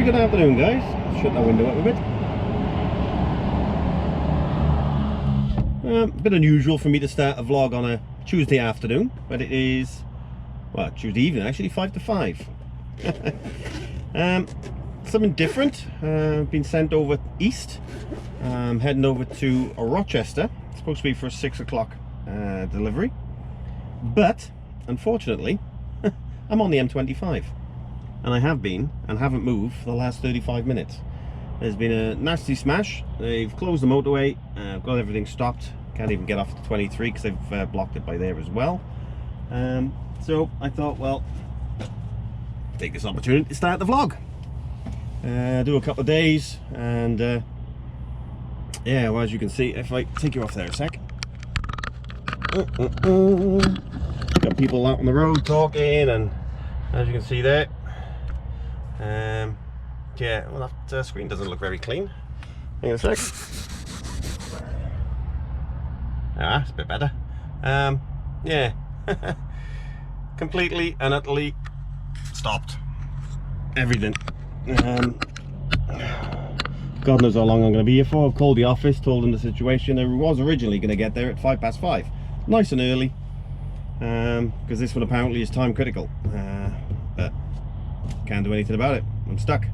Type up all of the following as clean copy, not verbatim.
Very good afternoon, guys. Shut that window up a bit unusual for me to start a vlog on a Tuesday afternoon, but it is, well, Tuesday evening actually, 5 to 5. Something different. Been sent over east. I'm heading over to Rochester. It's supposed to be for a 6 o'clock delivery, but unfortunately I'm on the M25, and I have been and haven't moved for the last 35 minutes. There's been a nasty smash. They've closed the motorway. I've got everything stopped. Can't even get off the 23 because they've blocked it by there as well. So I thought, well, take this opportunity to start the vlog. Do a couple of days, and yeah, well, as you can see, if I take you off there a sec, got people out on the road talking, and as you can see there, yeah, well, that screen doesn't look very clean. Hang on a sec. Ah, it's a bit better. Yeah, completely and utterly stopped everything. God knows how long I'm going to be here for. I've called the office, told them the situation. I was originally going to get there at 5:05, nice and early, because this one apparently is time critical, but can't do anything about it. I'm stuck.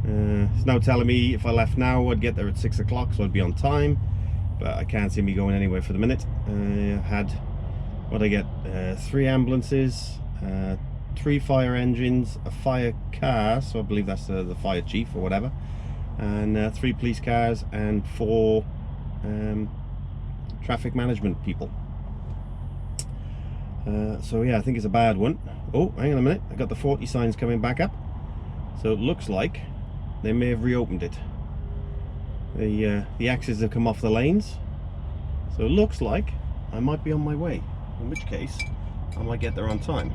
It's now telling me if I left now I'd get there at 6 o'clock, so I'd be on time, but I can't see me going anywhere for the minute. I had, what I get, 3 ambulances, 3 fire engines, a fire car, so I believe that's the fire chief or whatever, and 3 police cars and 4 traffic management people. So yeah, I think it's a bad one. Oh, hang on a minute, I got the 40 signs coming back up, so it looks like they may have reopened it. The axes have come off the lanes, so it looks like I might be on my way, in which case I might get there on time.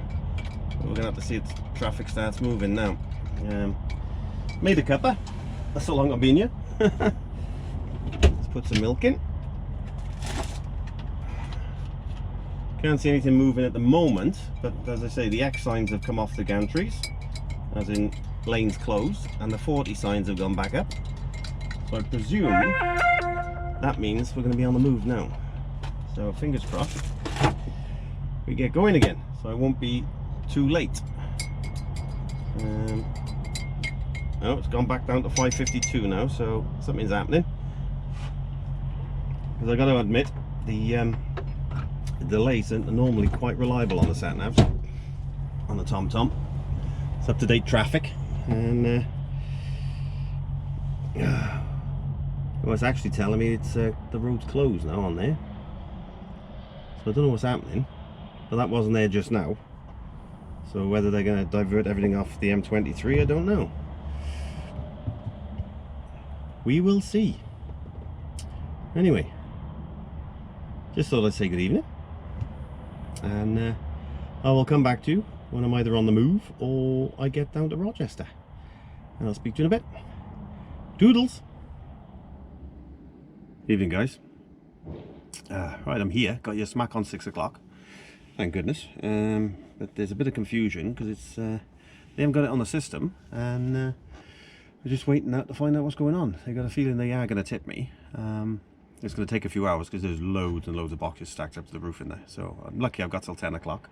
We're gonna have to see if traffic starts moving now. Made a cuppa. That's how long I've been here. Let's put some milk in. Can't see anything moving at the moment, but as I say, the X signs have come off the gantries, as in lanes closed, and the 40 signs have gone back up. So I presume that means we're going to be on the move now. So fingers crossed we get going again, so I won't be too late. Oh, it's gone back down to 5:52 now, so something's happening. Because I got to admit, the delays are normally quite reliable on the sat navs, on the TomTom. It's up to date traffic, and well, it's actually telling me it's the road's closed now on there. So I don't know what's happening, but that wasn't there just now. So whether they're going to divert everything off the M23, I don't know. We will see. Anyway, just thought I'd say good evening, and I will come back to you when I'm either on the move or I get down to Rochester, and I'll speak to you in a bit. Doodles. Evening, guys. Right, I'm here. Got you smack on 6 o'clock. Thank goodness. But there's a bit of confusion because it's they haven't got it on the system, and we're just waiting out to find out what's going on. They got a feeling they are going to tip me. It's going to take a few hours because there's loads and loads of boxes stacked up to the roof in there. So I'm lucky I've got till 10 o'clock.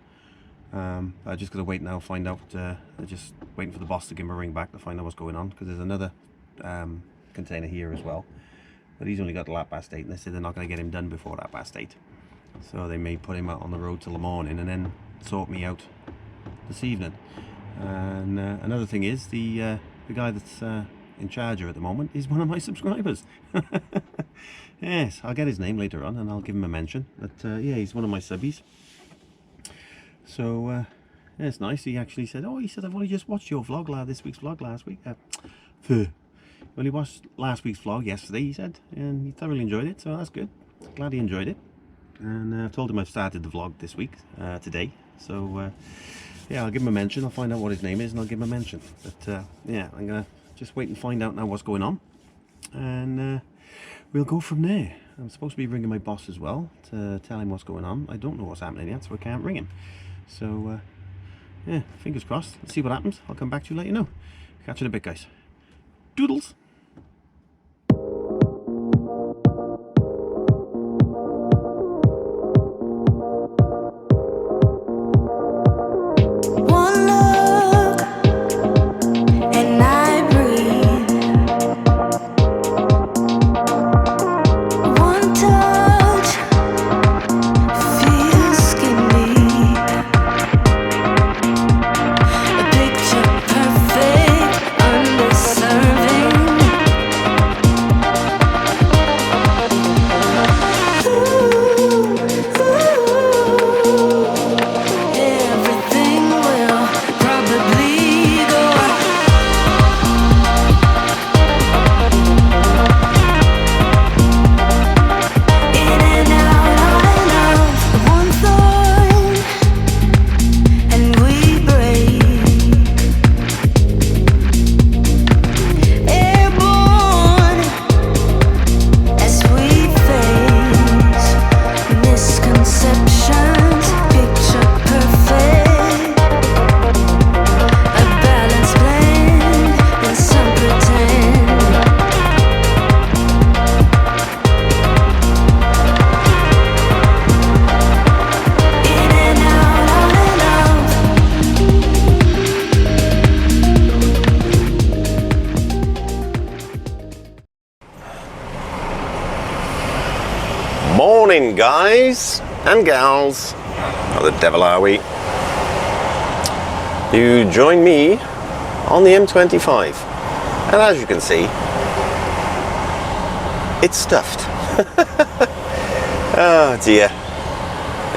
I'm just going to wait now, find out. I'm just waiting for the boss to give me a ring back to find out what's going on, because there's another container here as well. But he's only got the lap past 8, and they said they're not going to get him done before that past 8. So they may put him out on the road till the morning and then sort me out this evening. And another thing is, the guy that's in charge of it at the moment is one of my subscribers. Yes, I'll get his name later on and I'll give him a mention. But yeah, he's one of my subbies. So yeah, it's nice. He actually said, oh, he said, I've only just watched your vlog, this week's vlog last week. Well, he watched last week's vlog yesterday, he said, and he thoroughly enjoyed it, so that's good. Glad he enjoyed it. And I've told him I've started the vlog this week, today. So yeah, I'll give him a mention. I'll find out what his name is and I'll give him a mention. But yeah, I'm gonna just wait and find out now what's going on, and we'll go from there. I'm supposed to be ringing my boss as well to tell him what's going on. I don't know what's happening yet, so I can't ring him. So yeah, fingers crossed. Let's see what happens. I'll come back to you, let you know. Catch you in a bit, guys. Doodles. Morning, guys and gals. How the devil are we? You join me on the M25, and as you can see, it's stuffed. Oh dear.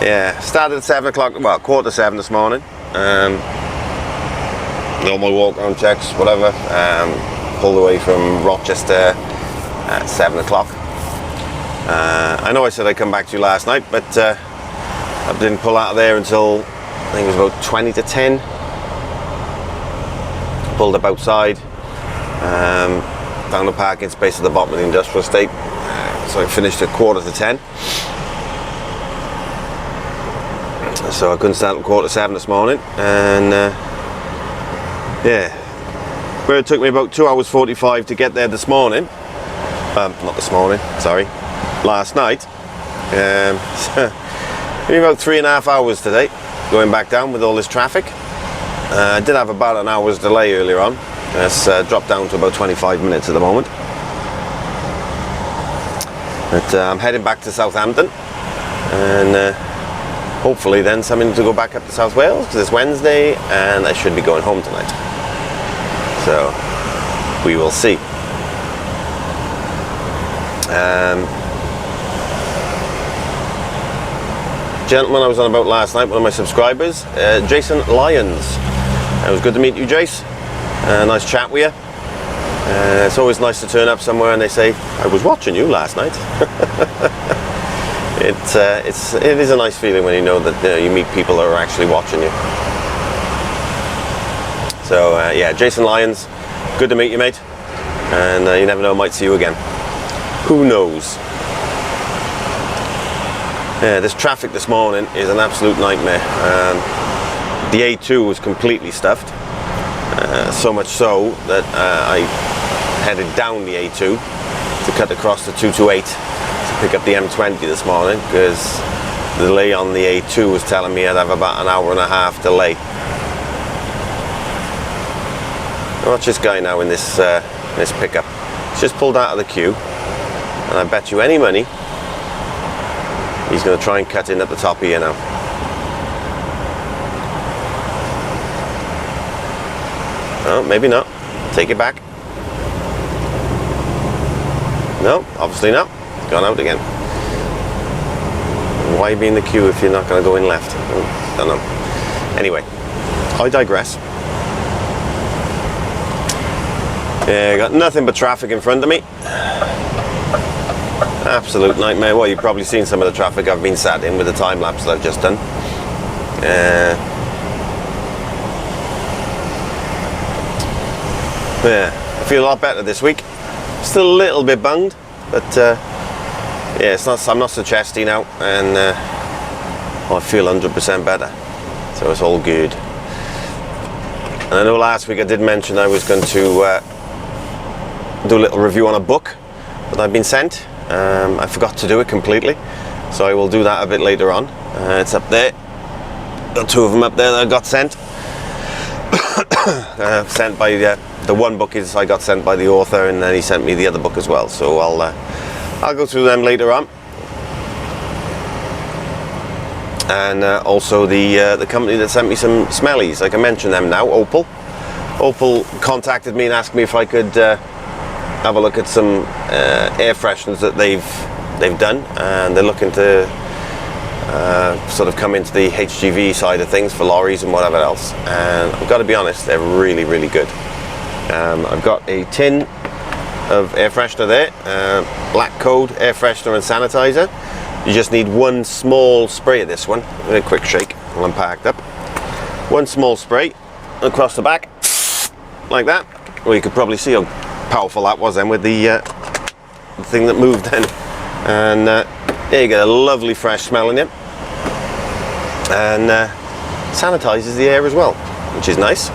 Yeah, started at 7 o'clock, well, 6:45 this morning. Normal walk around checks, whatever. Pulled away from Rochester at 7 o'clock. I know I said I'd come back to you last night, but I didn't pull out of there until I think it was about 20 to 10. Pulled up outside, found a parking space at the bottom of the industrial estate, so I finished at 9:45. So I couldn't start at 7:15 this morning, and yeah, where it took me about 2 hours 45 to get there this morning, not this morning, sorry, last night, maybe about 3.5 hours today, going back down with all this traffic. I did have about an hour's delay earlier on. It's dropped down to about 25 minutes at the moment. But I'm heading back to Southampton, and hopefully then something to go back up to South Wales, because it's Wednesday and I should be going home tonight. So we will see. Gentleman I was on about last night, one of my subscribers, Jason Lyons. It was good to meet you, Jace. Nice chat with you. It's always nice to turn up somewhere and they say, I was watching you last night. It is a nice feeling when you know that you meet people that are actually watching you. So yeah, Jason Lyons, good to meet you, mate. And you never know, I might see you again. Who knows? Yeah, this traffic this morning is an absolute nightmare. The A2 was completely stuffed, so much so that I headed down the A2 to cut across the 228 to pick up the M20 this morning, because the delay on the A2 was telling me I'd have about an hour and a half delay. Watch this guy now in this this pickup. He's just pulled out of the queue, and I bet you any money he's going to try and cut in at the top here now. Oh, maybe not. Take it back. No, obviously not. It's gone out again. Why be in the queue if you're not going to go in left? Don't know. Anyway, I digress. Yeah, got nothing but traffic in front of me. Absolute nightmare. Well, you've probably seen some of the traffic I've been sat in with the time lapse that I've just done. Yeah, I feel a lot better this week. Still a little bit bunged, but yeah, it's not. I'm not so chesty now, and I feel 100% better. So it's all good. And I know last week I did mention I was going to do a little review on a book that I've been sent. I forgot to do it completely, so I will do that a bit later on. It's up there. Got 2 of them up there that I got sent. Sent by the one book is I got sent by the author, and then he sent me the other book as well. So I'll go through them later on. And also the company that sent me some smellies. I can mention them now. Opal. Opal contacted me and asked me if I could have a look at some air fresheners that they've done, and they're looking to sort of come into the HGV side of things for lorries and whatever else. And I've got to be honest, they're really, really good. I've got a tin of air freshener there, black code air freshener and sanitizer. You just need one small spray of this one. A quick shake, I'm packed up. One small spray across the back, like that. Well, you could probably see how powerful that was then with the thing that moved then. And there you get a lovely fresh smell in it. And sanitizes the air as well, which is nice.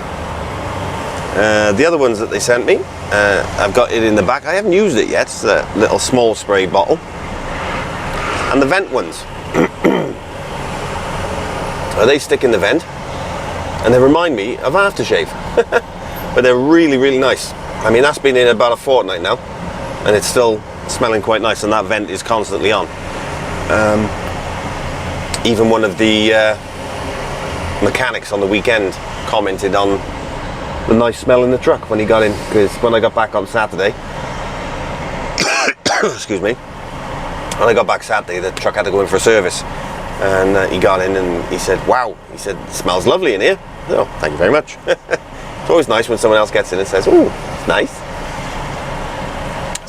The other ones that they sent me, I've got it in the back. I haven't used it yet. It's a little small spray bottle. And the vent ones, they stick in the vent, and they remind me of aftershave. But they're really, really nice. I mean, that's been in about a fortnight now, and it's still smelling quite nice, and that vent is constantly on. Even one of the mechanics on the weekend commented on the nice smell in the truck when he got in, because when I got back on Saturday, excuse me, when I got back Saturday, the truck had to go in for a service, and he got in and he said, wow, he said, it smells lovely in here. Oh, thank you very much. It's always nice when someone else gets in and says, oh, it's nice.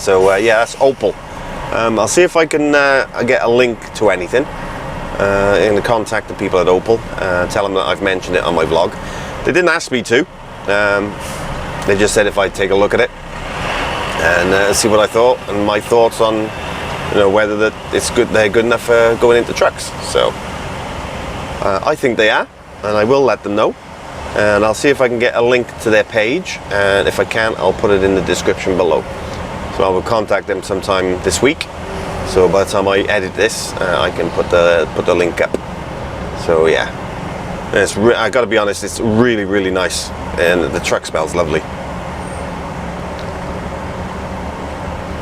So yeah, that's Opal. I'll see if I can get a link to anything, and contact the people at Opal, tell them that I've mentioned it on my vlog. They didn't ask me to, they just said if I'd take a look at it and see what I thought, and my thoughts on, you know, whether that it's good, they're good enough for going into trucks. So I think they are, and I will let them know, and I'll see if I can get a link to their page, and if I can, I'll put it in the description below. So I will contact them sometime this week, so by the time I edit this, I can put the link up. So yeah, I got to be honest, it's really, really nice, and the truck smells lovely.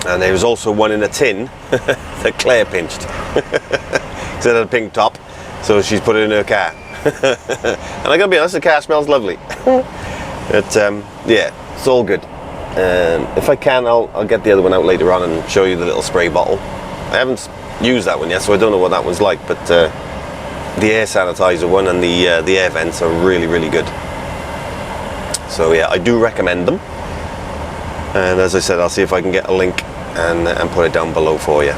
And there was also one in a tin that Claire pinched. Because it had a pink top, so she's put it in her car. And I gotta be honest, the car smells lovely. But yeah, it's all good. If I can, I'll get the other one out later on and show you the little spray bottle. I haven't used that one yet, so I don't know what that one's like, but the air sanitizer one and the air vents are really, really good. So yeah, I do recommend them. And as I said, I'll see if I can get a link and put it down below for you.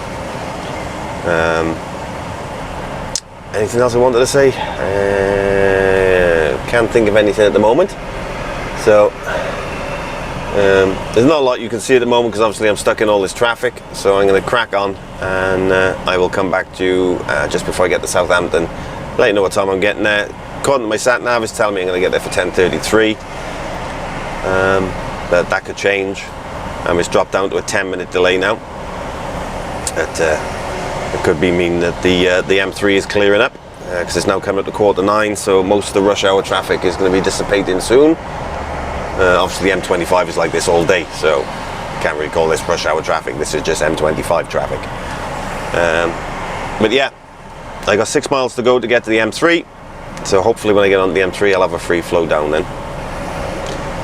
Anything else I wanted to say? Can't think of anything at the moment. So there's not a lot you can see at the moment, because obviously I'm stuck in all this traffic. So I'm going to crack on, and I will come back to you just before I get to Southampton. Let you know what time I'm getting there. According to my sat nav, it's telling me I'm going to get there for 10:33. But that could change. It's dropped down to a 10-minute delay now. But it could mean that the M3 is clearing up, because it's now coming up to 9:15, so most of the rush hour traffic is going to be dissipating soon. Obviously the M25 is like this all day, so can't really call this rush hour traffic. This is just M25 traffic. But yeah, I got 6 miles to go to get to the M3, so hopefully when I get on the M3 I'll have a free flow down then.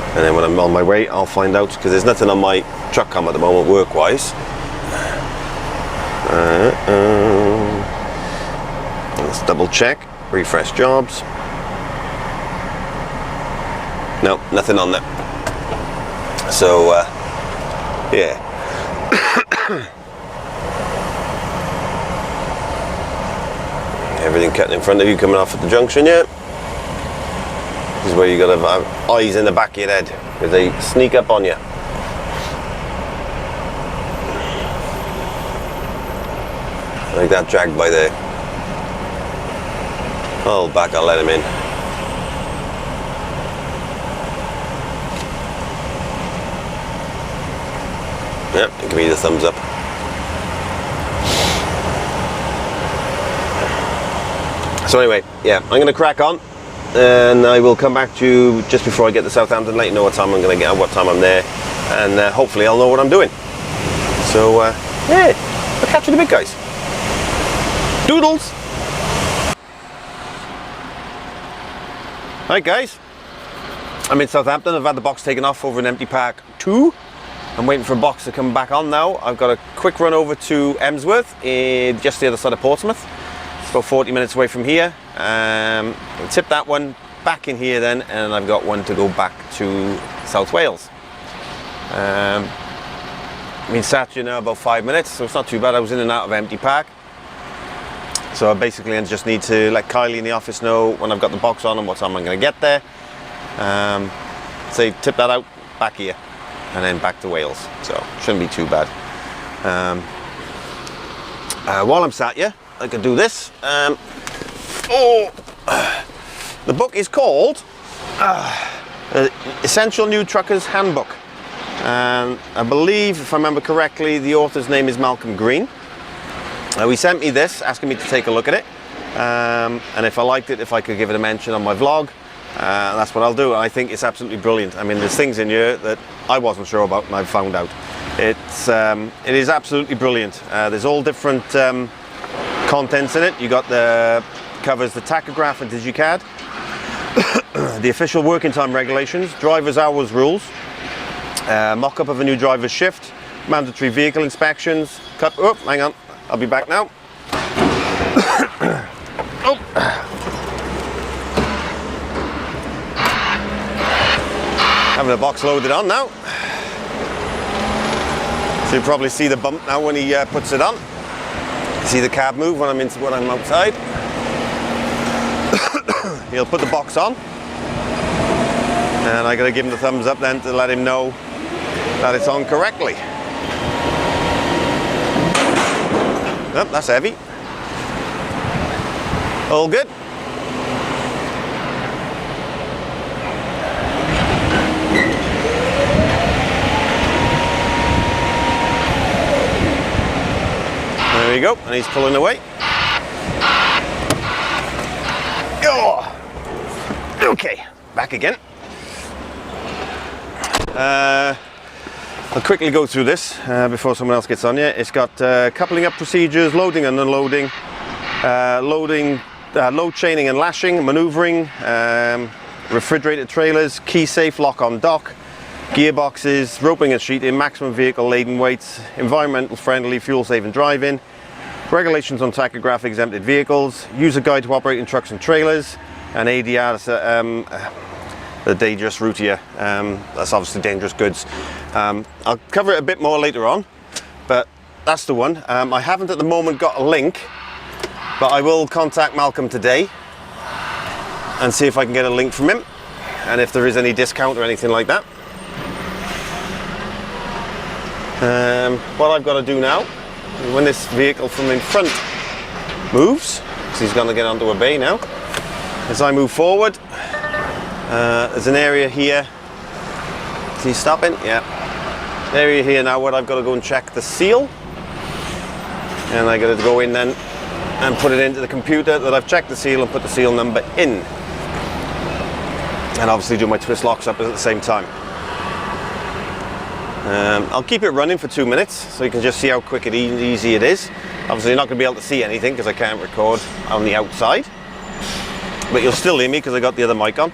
And then when I'm on my way, I'll find out, because there's nothing on my truck cam at the moment work-wise. Let's double check, refresh jobs. No, nothing on there. So, yeah. Everything cutting in front of you coming off at the junction, yeah. This is where you got to have eyes in the back of your head, because they sneak up on you. Like that drag by there. I'll back, I'll let him in. Yeah, give me the thumbs up. So anyway, yeah, I'm going to crack on, and I will come back to you just before I get to Southampton, let you know what time I'm going to get, what time I'm there, and hopefully I'll know what I'm doing. So yeah, I'll catch you in a bit, guys. Doodles! Alright guys, I'm in Southampton. I've had the box taken off over in Empty Park 2. I'm waiting for a box to come back on now. I've got a quick run over to Emsworth, just the other side of Portsmouth. It's about 40 minutes away from here. I'll tip that one back in here then, and I've got one to go back to South Wales. I've been sat here now about 5 minutes, so it's not too bad. I was in and out of Empty Park. So I basically just need to let Kylie in the office know when I've got the box on and what time I'm going to get there. Say tip that out back here and then back to Wales. So shouldn't be too bad. While I'm sat here, I could do this. The book is called Essential New Trucker's Handbook. I believe, if I remember correctly, the author's name is Malcolm Green. He sent me this, asking me to take a look at it, and if I liked it, if I could give it a mention on my vlog, that's what I'll do. I think it's absolutely brilliant. I mean, there's things in here that I wasn't sure about and I've found out. It is absolutely brilliant. There's all different contents in it. You got covers the tachograph and digicard, the official working time regulations, driver's hours rules, mock-up of a new driver's shift, mandatory vehicle inspections, hang on. I'll be back now. Having the box loaded on now. So you'll probably see the bump now when he puts it on. See the cab move when I'm outside. He'll put the box on, and I gotta give him the thumbs up then to let him know that it's on correctly. Oh, that's heavy. All good. There we go, and he's pulling away. Oh. Okay, back again. I'll quickly go through this before someone else gets on here. It's got coupling up procedures, loading and unloading, load chaining and lashing, manoeuvring, refrigerated trailers, key safe lock on dock, gearboxes, roping and sheeting, maximum vehicle laden weights, environmental friendly fuel saving driving, regulations on tachograph exempted vehicles, user guide to operating trucks and trailers, and ADR, the dangerous route here. That's obviously dangerous goods. I'll cover it a bit more later on, but that's the one. I haven't at the moment got a link, but I will contact Malcolm today and see if I can get a link from him, and if there is any discount or anything like that. What I've got to do now, when this vehicle from in front moves, because he's going to get onto a bay now, as I move forward, there's an area here. Is he stopping? Yeah. Area here now where I've got to go and check the seal, and I got to go in then and put it into the computer that I've checked the seal and put the seal number in, and obviously do my twist locks up at the same time. I'll keep it running for 2 minutes so you can just see how quick and easy it is. Obviously you're not going to be able to see anything because I can't record on the outside, but you'll still hear me because I got the other mic on.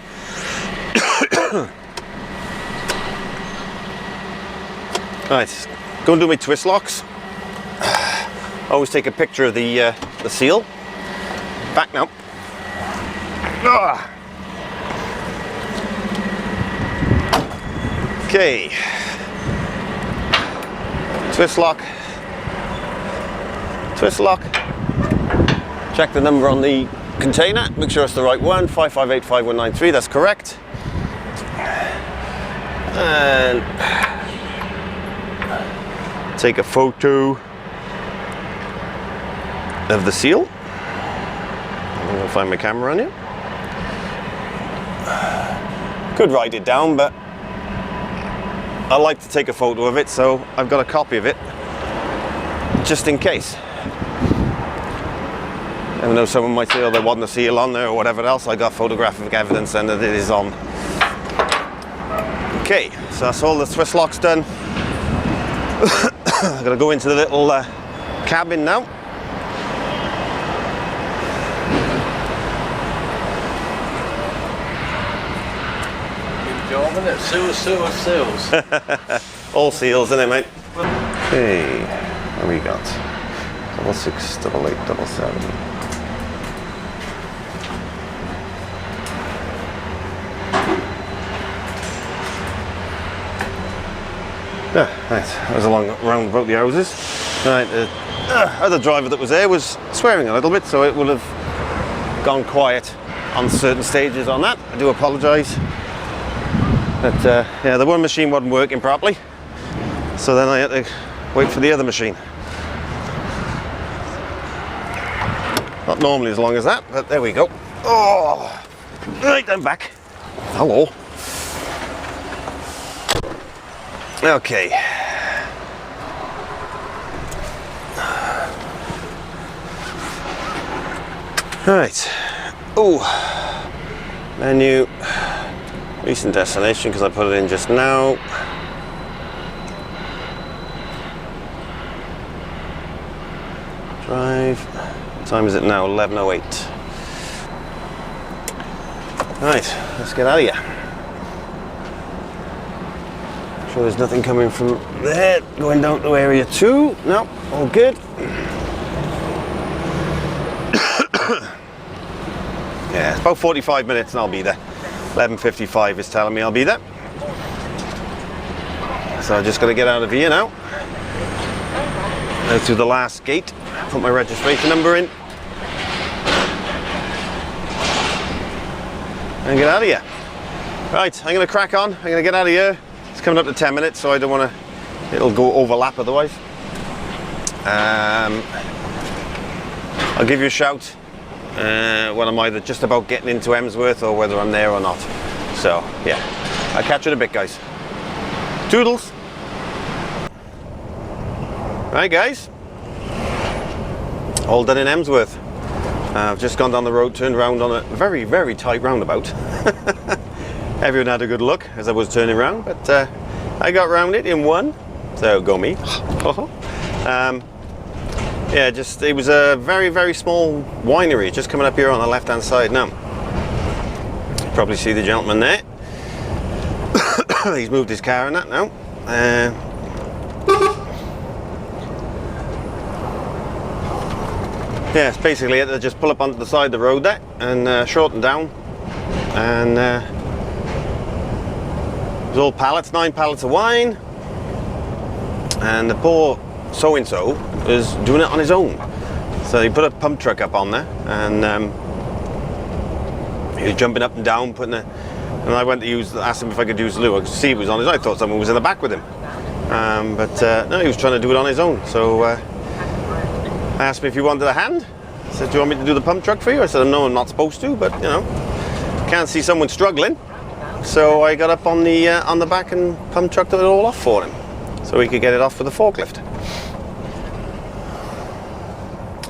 Right, go and do my twist locks. Always take a picture of the seal. Back now. Okay. Twist lock. Twist lock. Check the number on the container. Make sure it's the right one. 5585193. That's correct. And take a photo of the seal. I'm going to find my camera on here. Could write it down, but I like to take a photo of it, so I've got a copy of it just in case. Never know, someone might say, oh, there wasn't a seal on there or whatever else. I got photographic evidence and that it is on. Okay, so that's all the Swiss locks done. I'm gonna go into the little cabin now. Good job, isn't it? Seals. All seals, isn't it, mate? Okay, what we got? 66 88 77. Yeah, right. That was a long round about the houses. Right, the other driver that was there was swearing a little bit, so it will have gone quiet on certain stages on that. I do apologise. But yeah, the one machine wasn't working properly, so then I had to wait for the other machine. Not normally as long as that, but there we go. Oh, right, I'm back. Hello. Okay. Right. Oh, menu, recent destination, because I put it in just now. Drive. What time is it now? 11:08. Right, let's get out of here. Sure there's nothing coming from there going down to area 2. No, all good. Yeah, it's about 45 minutes and I'll be there. 11:55 is telling me I'll be there. So I just got to get out of here now. Go through the last gate, put my registration number in, and get out of here. Right, I'm going to crack on. I'm going to get out of here. It's coming up to 10 minutes, so I don't want to, it'll go overlap otherwise. I'll give you a shout when I'm either just about getting into Emsworth or whether I'm there or not. So, yeah, I'll catch you in a bit, guys. Toodles. Right, guys. All done in Emsworth. I've just gone down the road, turned around on a very, very tight roundabout. Everyone had a good look as I was turning around, but I got round it in one, so go me. Yeah, just it was a very, very small winery just coming up here on the left hand side now. You probably see the gentleman there. He's moved his car and that now. Yeah, it's basically it. They just pull up onto the side of the road there and shorten down, and there's all pallets, 9 pallets of wine, and the poor so-and-so is doing it on his own. So he put a pump truck up on there, and he was jumping up and down, putting it, and I went to ask him if I could use the loo. I could see he was on his own. I thought someone was in the back with him, but no, he was trying to do it on his own. So I asked me if he wanted a hand. I said, do you want me to do the pump truck for you? I said, no, I'm not supposed to, but you know, can't see someone struggling. So I got up on the back and pump trucked it all off for him, so he could get it off with the forklift.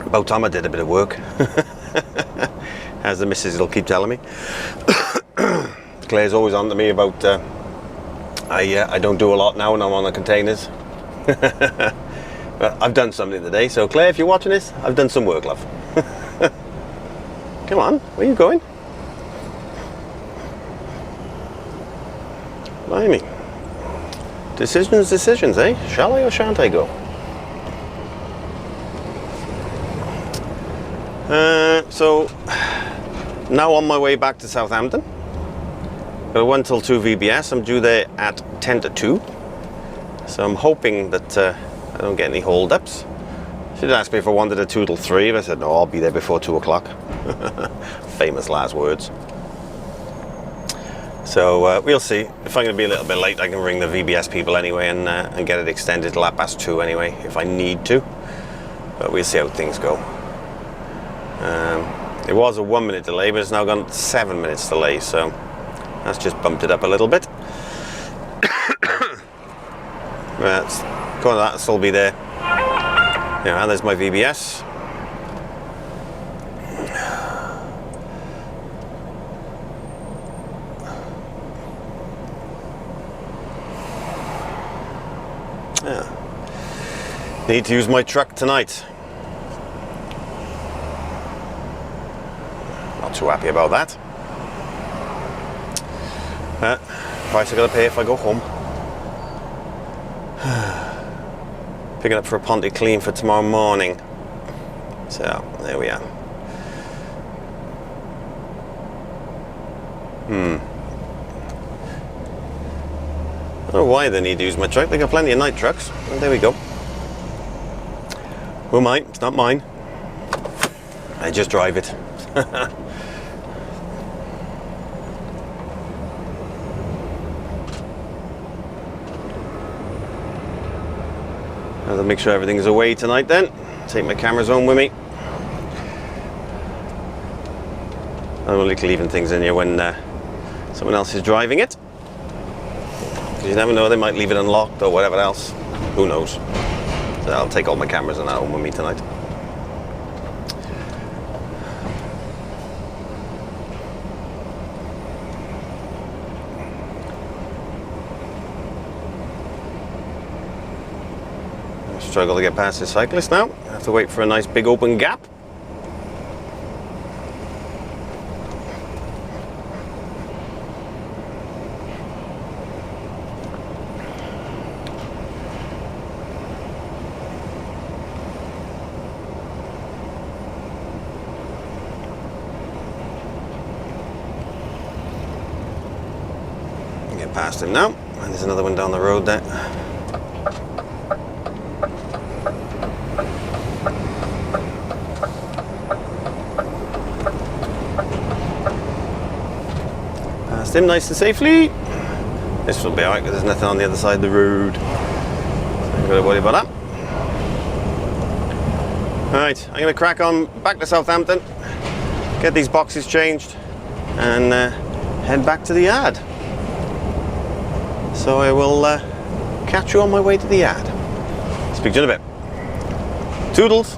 About time I did a bit of work, as the missus will keep telling me. Claire's always on to me about I don't do a lot now when I'm on the containers. But I've done something today, so Claire, if you're watching this, I've done some work, love. Come on, where are you going? Blimey. Decisions, eh? Shall I or shan't I go? So, now on my way back to Southampton. Got 1 till 2 VBS. I'm due there at 10 to 2. So I'm hoping that I don't get any hold-ups. She did ask me if I wanted a 2 till 3, but I said no, I'll be there before 2 o'clock. Famous last words. So we'll see. If I'm going to be a little bit late, I can ring the VBS people anyway and get it extended till 2:30 anyway, if I need to. But we'll see how things go. It was a 1 minute delay, but it's now gone 7 minutes delay, so that's just bumped it up a little bit. Let's go on, that'll still be there. Yeah, and there's my VBS. Yeah. Need to use my truck tonight. Not too happy about that. Price I gotta pay if I go home. Picking up for a Ponte clean for tomorrow morning. So there we are. I don't know why they need to use my truck. They got plenty of night trucks. Well, there we go. Who am I? It's not mine. I just drive it. I'll make sure everything's away tonight then. Take my cameras home with me. I don't like leaving things in here when someone else is driving it. Because you never know, they might leave it unlocked or whatever else. Who knows? So I'll take all my cameras and that home with me tonight. Struggle to get past the cyclist now. I have to wait for a nice big open gap. Get past him now. And there's another one down the road there. Him nice and safely. This will be alright because there's nothing on the other side of the road. So I'm not going to worry about that. Alright, I'm going to crack on back to Southampton, get these boxes changed, and head back to the yard. So I will catch you on my way to the yard. Speak to you in a bit. Toodles!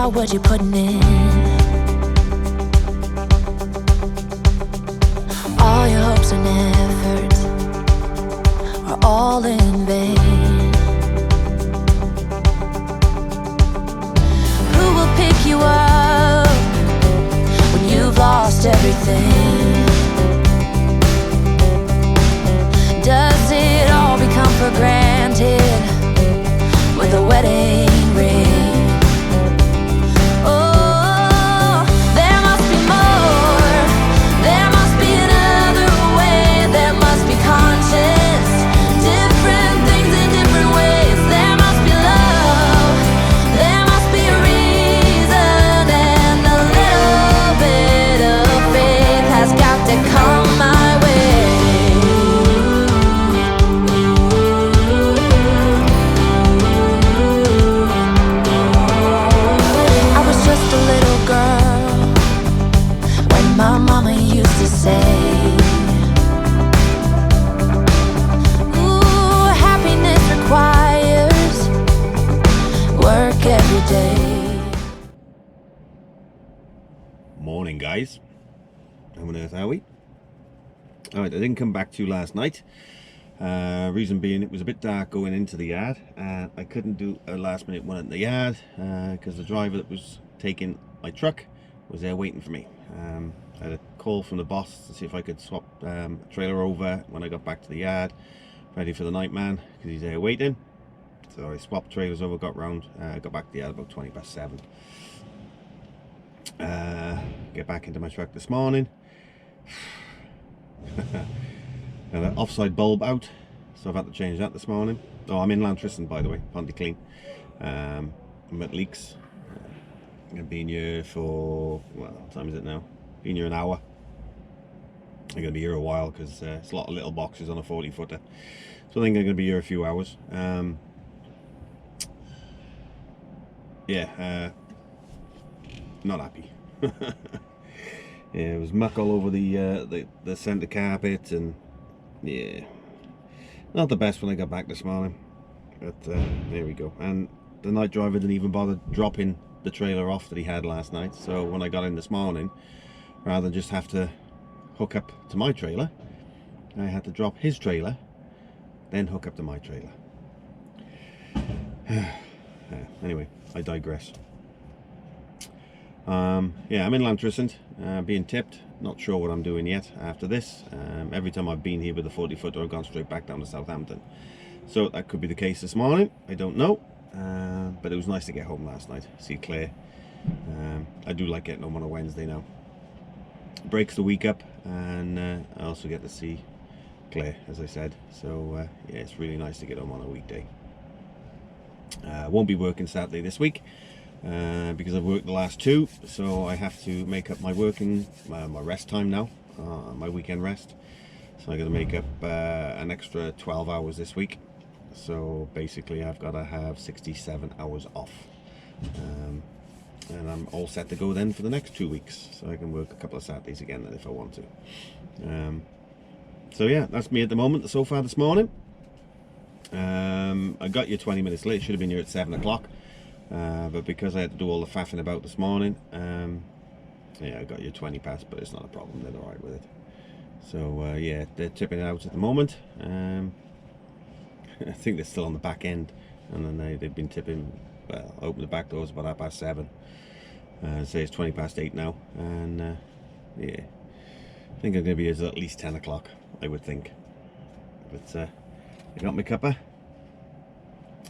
What you're putting in, all your hopes and efforts are all in vain. Who will pick you up when you've lost everything? Does it all become for granted with a wedding ring? Morning guys, how on earth are we? Alright, I didn't come back to you last night. Reason being it was a bit dark going into the yard and I couldn't do a last minute one at the yard because the driver that was taking my truck was there waiting for me. I had a call from the boss to see if I could swap a trailer over when I got back to the yard, ready for the night man because he's there waiting. So I swapped trailers over, got round, got back to the yard about 20 past 7. Get back into my truck this morning. Now the offside bulb out, so I've had to change that this morning. Oh, I'm in Lantriston by the way, Ponte clean. I'm at leaks. I've been here for, well, what time is it now? Been here an hour. I'm going to be here a while because it's a lot of little boxes on a 40-footer. So I think I'm going to be here a few hours. Yeah, not happy. Yeah, it was muck all over the centre carpet, and yeah, not the best when I got back this morning. But there we go. And the night driver didn't even bother dropping the trailer off that he had last night. So when I got in this morning, rather than just have to hook up to my trailer, I had to drop his trailer, then hook up to my trailer. Anyway, I digress. Yeah, I'm in Lantricent, being tipped. Not sure what I'm doing yet after this. Every time I've been here with the 40-footer, I've gone straight back down to Southampton. So that could be the case this morning. I don't know. But it was nice to get home last night, see Claire. I do like getting home on a Wednesday now. Breaks the week up, and I also get to see Claire, as I said. So yeah, it's really nice to get home on a weekday. Won't be working Saturday this week because I've worked the last two, so I have to make up my working, my rest time now, my weekend rest. So I got to make up an extra 12 hours this week. So basically I've got to have 67 hours off, and I'm all set to go then for the next 2 weeks, so I can work a couple of Saturdays again then if I want to. So yeah, that's me at the moment so far this morning. I got you 20 minutes late, should have been here at 7 o'clock, but because I had to do all the faffing about this morning, yeah, I got you 20 past, but it's not a problem, they're alright with it. So yeah, they're tipping it out at the moment. I think they're still on the back end, and then they've been tipping. Well, I opened the back doors about 7:30. Say it's 8:20 now, and yeah, I think I'm going to be here at least 10 o'clock, I would think. But I got my cuppa.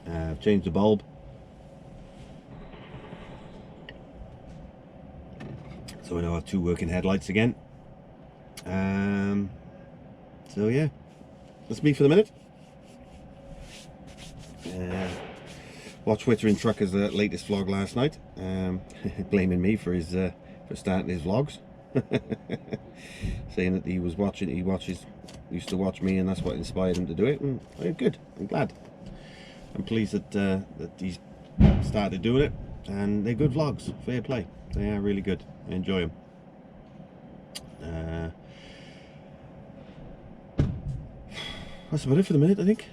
I've changed the bulb. So I now have 2 working headlights again. So yeah, that's me for the minute. Watched Twittering Trucker's latest vlog last night, blaming me for his for starting his vlogs, saying that he used to watch me, and that's what inspired him to do it. And good, I'm glad. I'm pleased that that he's started doing it, and they're good vlogs. Fair play, they are really good. I enjoy them. That's about it for the minute, I think.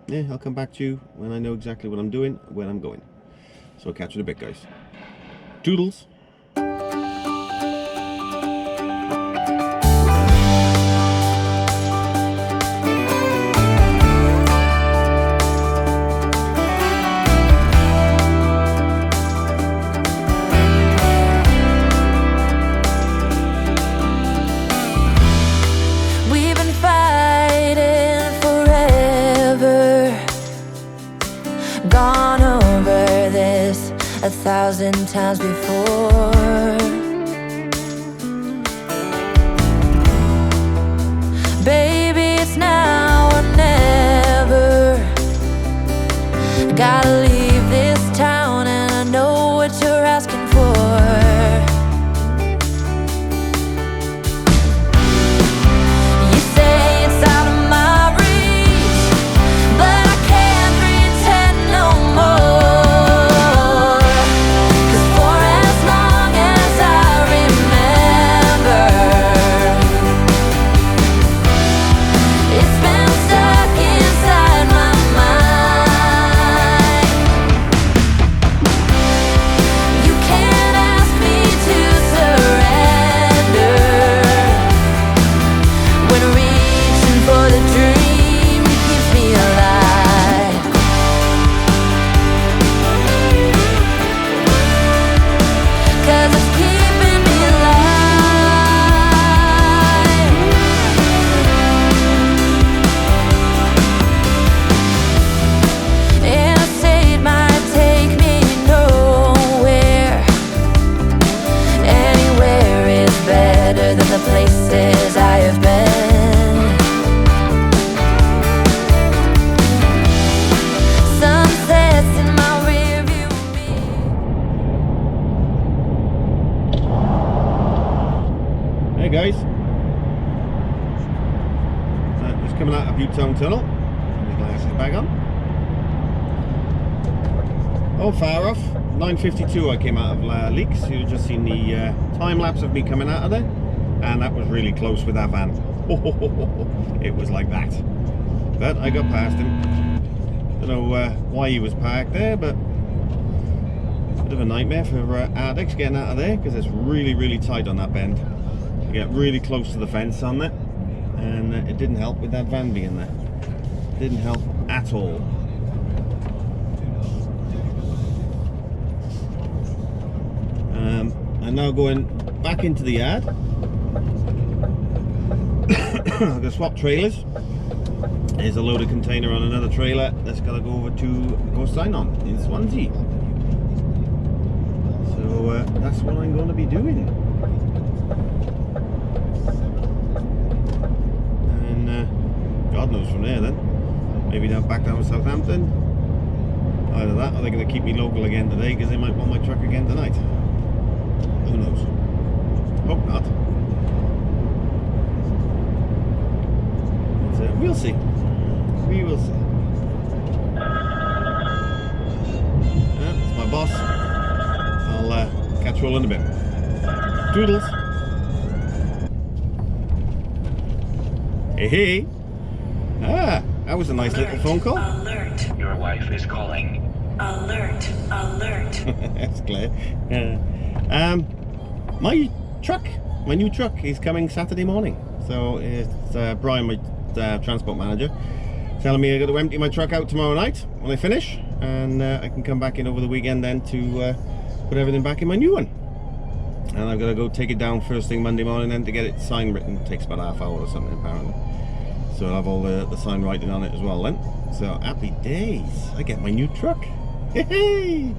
Yeah, I'll come back to you when I know exactly what I'm doing, where I'm going. So I'll catch you in a bit, guys. Toodles. Gone over this 1,000 times before. Baby, it's now or never. Gotta leave this town, and I know what you're asking for. You say it's out of my reach, but I can't pretend no more. 'Cause for as long as I remember, it's been stuck inside my mind. just coming out of Butetown Tunnel. Put my glasses back on. Oh, far off. 9:52 I came out of Leaks. You've just seen the time lapse of me coming out of there. And that was really close with that van. It was like that. But I got past him. Don't know why he was parked there, but bit of a nightmare for addicts getting out of there because it's really, really tight on that bend. You get really close to the fence on there, and it didn't help with that van being there. It didn't help at all. I'm now going back into the yard. I'm going to swap trailers. There's a loaded container on another trailer that's got to go over to go sign on in Swansea. So that's what I'm going to be doing. And God knows from there then. Maybe down back down to Southampton. Either that or they're going to keep me local again today because they might want my truck again tonight. Who knows? Hope not. But, we'll see. We will see. That's my boss. I'll catch you all in a bit. Toodles. Hey, hey. Ah, that was a nice little phone call. Alert. Your wife is calling. Alert. Alert. That's clear. My truck, my new truck is coming Saturday morning. So it's Brian, my transport manager, telling me I got to empty my truck out tomorrow night when I finish, and I can come back in over the weekend then to put everything back in my new one. And I've got to go take it down first thing Monday morning then to get it sign written. It takes about half hour or something apparently. So I'll have all the sign writing on it as well then. So happy days, I get my new truck. Hey,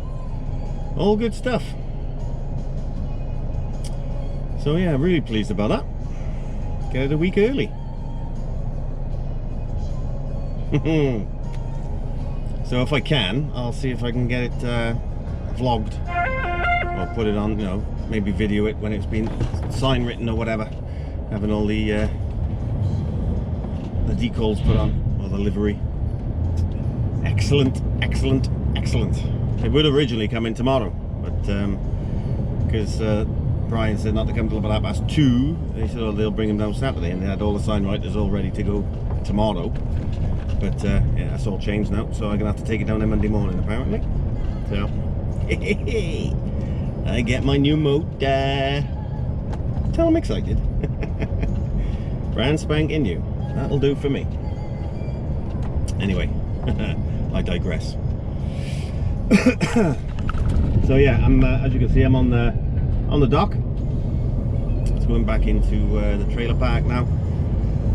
all good stuff. So yeah, I'm really pleased about that. Get it a week early. So if I can, I'll see if I can get it vlogged, or put it on, you know, maybe video it when it's been sign written or whatever, having all the decals put on, or the livery. Excellent, excellent, excellent. It would originally come in tomorrow, but because Brian said not to come till about 2:30, they said, oh, they'll bring him down Saturday, and they had all the sign writers all ready to go tomorrow. But yeah, that's all changed now, so I'm gonna have to take it down there Monday morning apparently. So I get my new motor. Tell I'm excited. Brand spanking new. That'll do for me. Anyway, I digress. So yeah, I'm as you can see, I'm on the dock. It's going back into the trailer park now,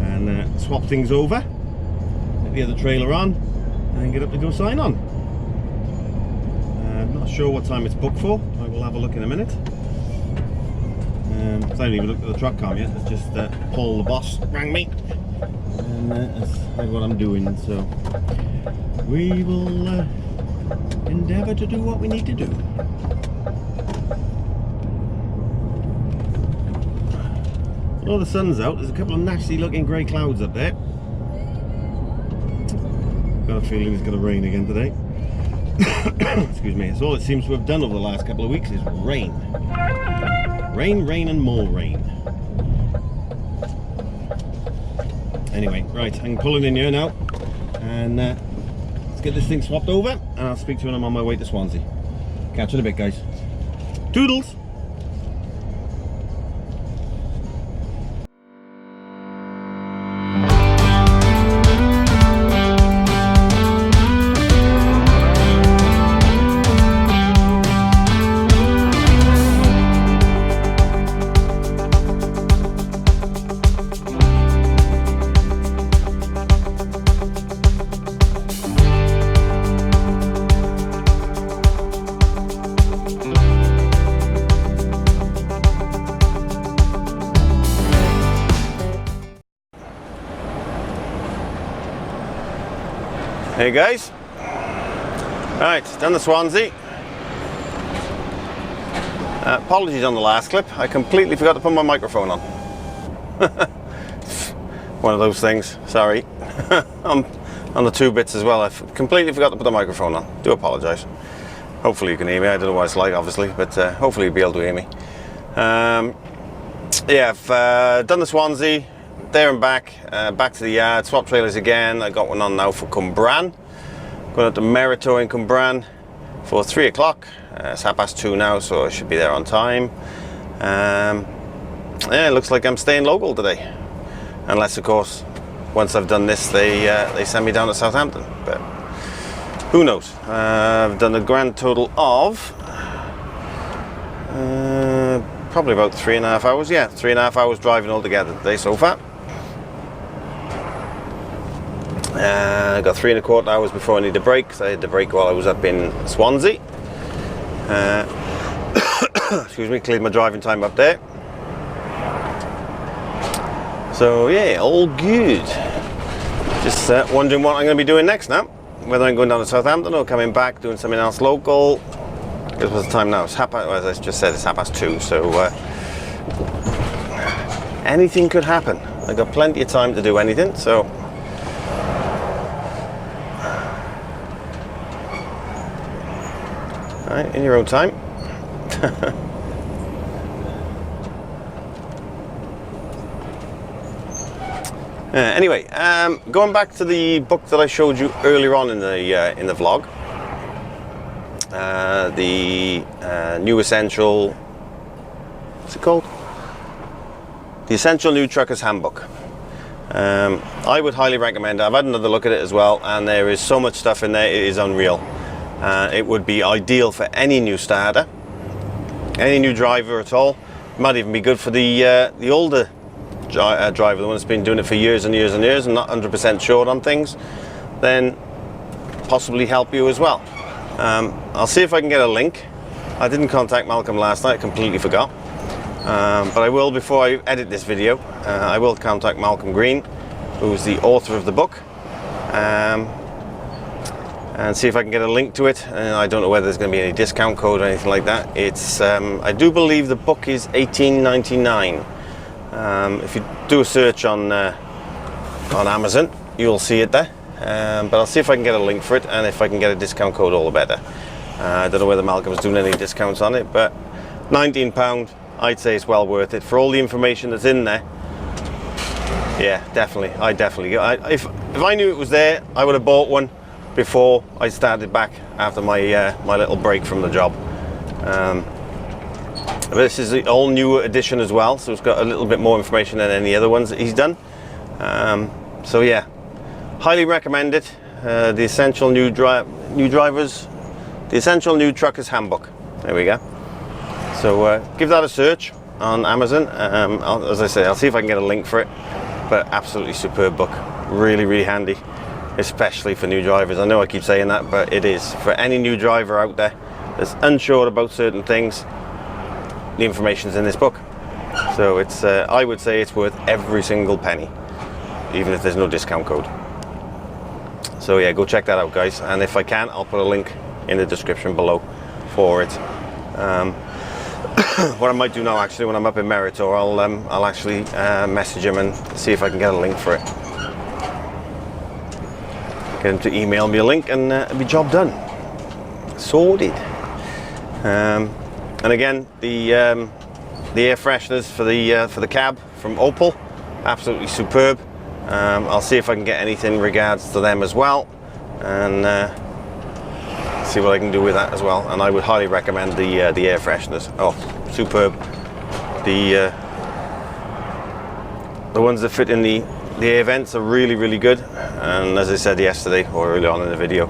and swap things over. Get the other trailer on, and get up to go sign on. I'm not sure what time it's booked for. I will have a look in a minute. I haven't even looked at the truck cam yet. It's just Paul, the boss, rang me, and that's what I'm doing. So we will endeavour to do what we need to do. Well, the sun's out. There's a couple of nasty looking grey clouds up there. Got a feeling it's going to rain again today. Excuse me. It's all it seems to have done over the last couple of weeks is rain. Rain, rain and more rain. Anyway, right, I'm pulling in here now, and let's get this thing swapped over, and I'll speak to you when I'm on my way to Swansea. Catch you in a bit, guys. Toodles! Hey guys, right, done the Swansea. Apologies on the last clip, I completely forgot to put my microphone on. one of those things. Sorry. I'm on the 2 bits as well. I completely forgot to put the microphone on. Do apologise. Hopefully you can hear me. I don't know what it's like, obviously, but hopefully you'll be able to hear me. Yeah, I've done the Swansea, there and back to the yard, swap trailers again. I got one on now for Cumbran. Going up to Meritor in Cumbran for 3 o'clock. It's 2:30 now, so I should be there on time. Yeah, it looks like I'm staying local today, unless of course once I've done this they send me down to Southampton, but who knows. I've done a grand total of probably about 3.5 hours. Yeah, 3.5 hours driving altogether today so far. I got 3.25 hours before I need a break, because I had to break while I was up in Swansea. Excuse me, cleared my driving time up there. So yeah, all good. Just wondering what I'm going to be doing next now. Whether I'm going down to Southampton or coming back doing something else local. What's the time now? It's as I just said, it's 2:30, so anything could happen. I've got plenty of time to do anything, so alright, in your own time. Anyway, going back to the book that I showed you earlier on in the vlog, the new essential, what's it called? The Essential New Trucker's Handbook. I would highly recommend it. I've had another look at it as well, and there is so much stuff in there, it is unreal. It would be ideal for any new starter, any new driver at all. It might even be good for the older driver, the one that's been doing it for years and years and years and not 100% sure on things, then possibly help you as well. I'll see if I can get a link. I didn't contact Malcolm last night, I completely forgot. But I will, before I edit this video, I will contact Malcolm Green, who's the author of the book, and see if I can get a link to it. I don't know whether there's going to be any discount code or anything like that. It's I do believe the book is $18.99. If you do a search on Amazon, you'll see it there. But I'll see if I can get a link for it, and if I can get a discount code, all the better. I don't know whether Malcolm's doing any discounts on it, but £19, I'd say it's well worth it for all the information that's in there. Yeah, definitely. If I knew it was there, I would have bought one before I started back after my my little break from the job. This is the all new edition as well, so it's got a little bit more information than any other ones that he's done. So yeah, highly recommend it. The Essential New Drivers, the Essential New Trucker's Handbook. There we go. So give that a search on Amazon. As I say, I'll see if I can get a link for it. But absolutely superb book, really handy, especially for new drivers. I know I keep saying that, but it is for any new driver out there that's unsure about certain things. The information's in this book, so it's I would say it's worth every single penny, even if there's no discount code. So yeah, go check that out, guys, and if I can, I'll put a link in the description below for it. What I might do now, actually, when I'm up in Meritor, I'll actually message him and see if I can get a link for it. Get him to email me a link, and it'll be job done. Sorted. And again, the air fresheners for the cab from Opel, absolutely superb. I'll see if I can get anything in regards to them as well, and see what I can do with that as well. And I would highly recommend the air fresheners. Oh, superb. The ones that fit in the air vents are really good. And as I said yesterday or earlier on in the video,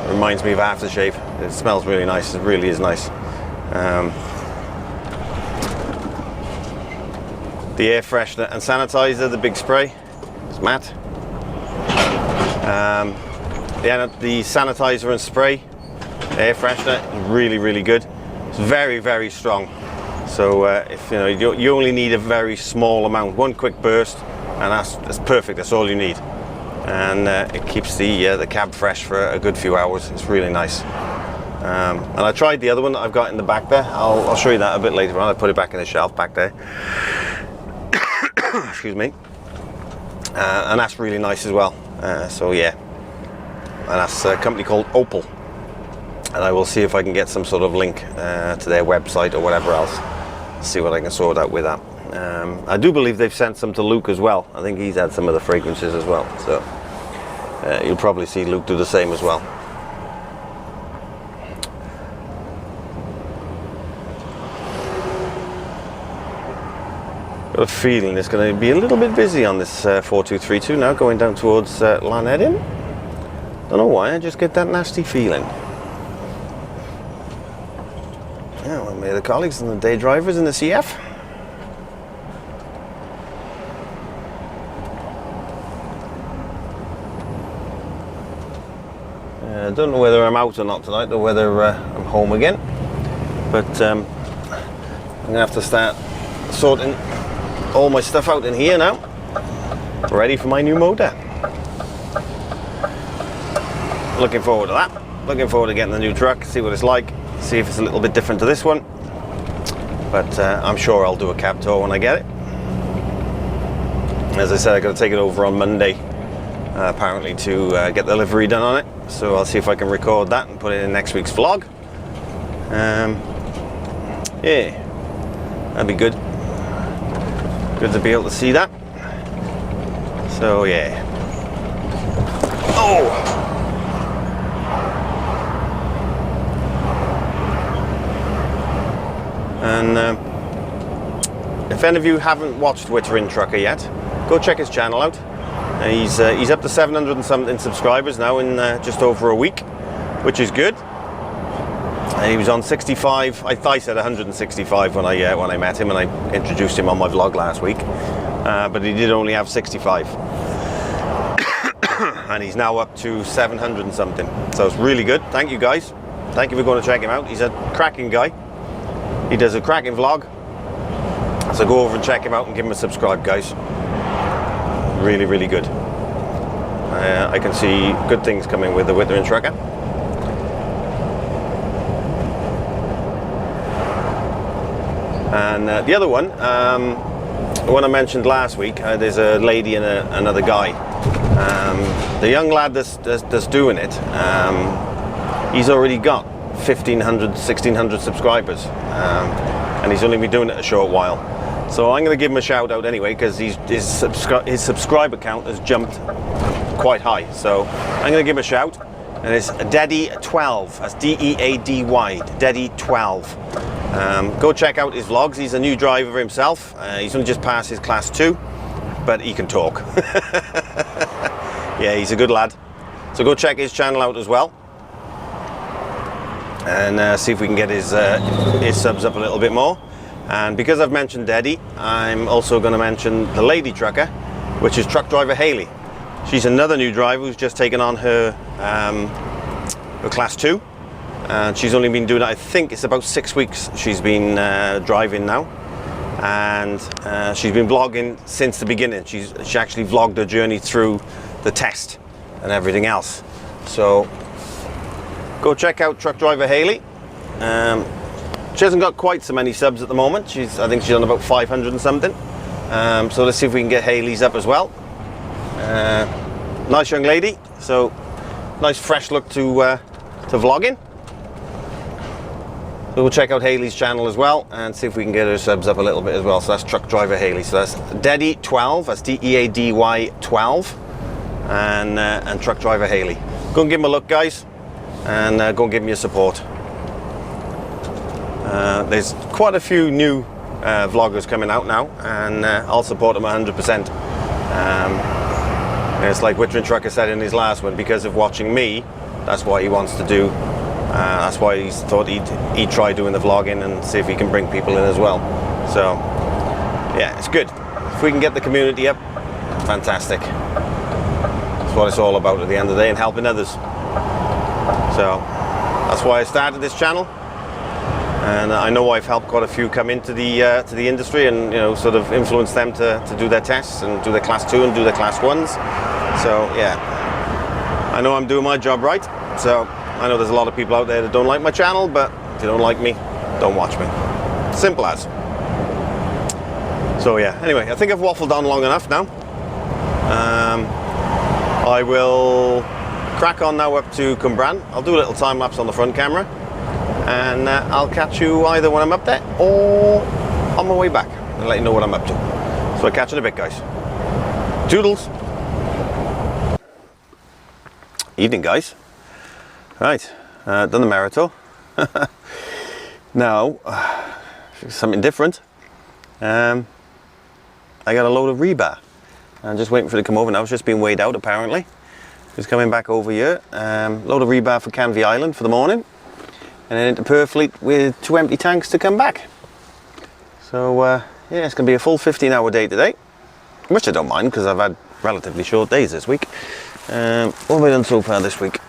reminds me of aftershave. It smells really nice. It really is nice. The air freshener and sanitizer, the big spray, it's matte. The sanitizer and spray, air freshener, really good. It's very strong. So if you only need a very small amount, one quick burst, and that's perfect. That's all you need. And it keeps the cab fresh for a good few hours. It's really nice. And I tried the other one that I've got in the back there. I'll show you that a bit later on. I put it back in the shelf back there. Excuse me. and that's really nice as well. So yeah, and that's a company called Opal, and I will see if I can get some sort of link to their website or whatever else, see what I can sort out with that. I do believe they've sent some to Luke as well. I think he's had some of the fragrances as well, so you'll probably see Luke do the same as well. Got a feeling it's going to be a little bit busy on this 4232 now, going down towards Llanedin. Don't know why, I just get that nasty feeling. Yeah, well, may the colleagues and the day drivers in the CF. I don't know whether I'm out or not tonight, or whether I'm home again, but I'm going to have to start sorting all my stuff out in here now, ready for my new motor. Looking forward to that. Looking forward to getting the new truck, see what it's like, see if it's a little bit different to this one, but I'm sure I'll do a cab tour when I get it. As I said, I got to take it over on Monday, apparently, to get the livery done on it. So I'll see if I can record that and put it in next week's vlog. Yeah, that'd be good. Good to be able to see that. So yeah. Oh! And if any of you haven't watched Wittering Trucker yet, go check his channel out. He's up to 700 and something subscribers now in just over a week, which is good. He was on 65. I thought I said 165 when I met him and I introduced him on my vlog last week, but he did only have 65, and he's now up to 700 and something. So it's really good. Thank you guys. Thank you for going to check him out. He's a cracking guy. He does a cracking vlog. So go over and check him out and give him a subscribe, guys. Really, really good. I can see good things coming with the Wittering Trucker. And the other one, the one I mentioned last week, there's a lady and another guy. The young lad that's doing it, he's already got 1,500, 1,600 subscribers, and he's only been doing it a short while. So I'm going to give him a shout out anyway, because his subscriber count has jumped quite high. So I'm going to give him a shout, and it's Deddy12. That's D-E-A-D-Y, Deddy12. Go check out his vlogs. He's a new driver himself. He's only just passed his class 2, but he can talk. Yeah, he's a good lad. So go check his channel out as well, and see if we can get his subs up a little bit more. And because I've mentioned Deddy, I'm also going to mention the lady trucker, which is truck driver Hayley. She's another new driver who's just taken on her class 2, and she's only been doing it, I think it's about 6 weeks she's been driving now, and she's been vlogging since the beginning. She actually vlogged her journey through the test and everything else. So go check out truck driver Hayley. She hasn't got quite so many subs at the moment. I think she's on about 500 and something. So let's see if we can get Hayley's up as well. Nice young lady. So nice fresh look to vlogging. So we'll check out Hayley's channel as well and see if we can get her subs up a little bit as well. So that's truck driver Hayley. So that's Deddy12. That's D-E-A-D-Y 12. And truck driver Hayley. Go and give him a look, guys, and go and give him your support. There's quite a few new vloggers coming out now, and I'll support them 100%. It's like Wittering Trucker said in his last one, because of watching me, that's what he wants to do. That's why he thought he'd try doing the vlogging and see if he can bring people in as well. So yeah, it's good. If we can get the community up, fantastic. That's what it's all about at the end of the day, and helping others. So that's why I started this channel. And I know I've helped quite a few come into the industry, and sort of influence them to do their tests and do their class 2 and do their class 1s. So yeah, I know I'm doing my job right. So I know there's a lot of people out there that don't like my channel, but if you don't like me, don't watch me. Simple as. So yeah, anyway, I think I've waffled on long enough now. I will crack on now up to Cwmbran. I'll do a little time lapse on the front camera, and I'll catch you either when I'm up there or on my way back and let you know what I'm up to. So I'll catch you in a bit, guys. Toodles. Evening, guys. Right, done the Meritor. Now, something different. I got a load of rebar. I'm just waiting for it to come over now. It's just been weighed out apparently. It's coming back over here. Load of rebar for Canvey Island for the morning. And then into Purfleet with 2 empty tanks to come back. So yeah, it's going to be a full 15-hour day today. Which I don't mind because I've had relatively short days this week. What have I done so far this week?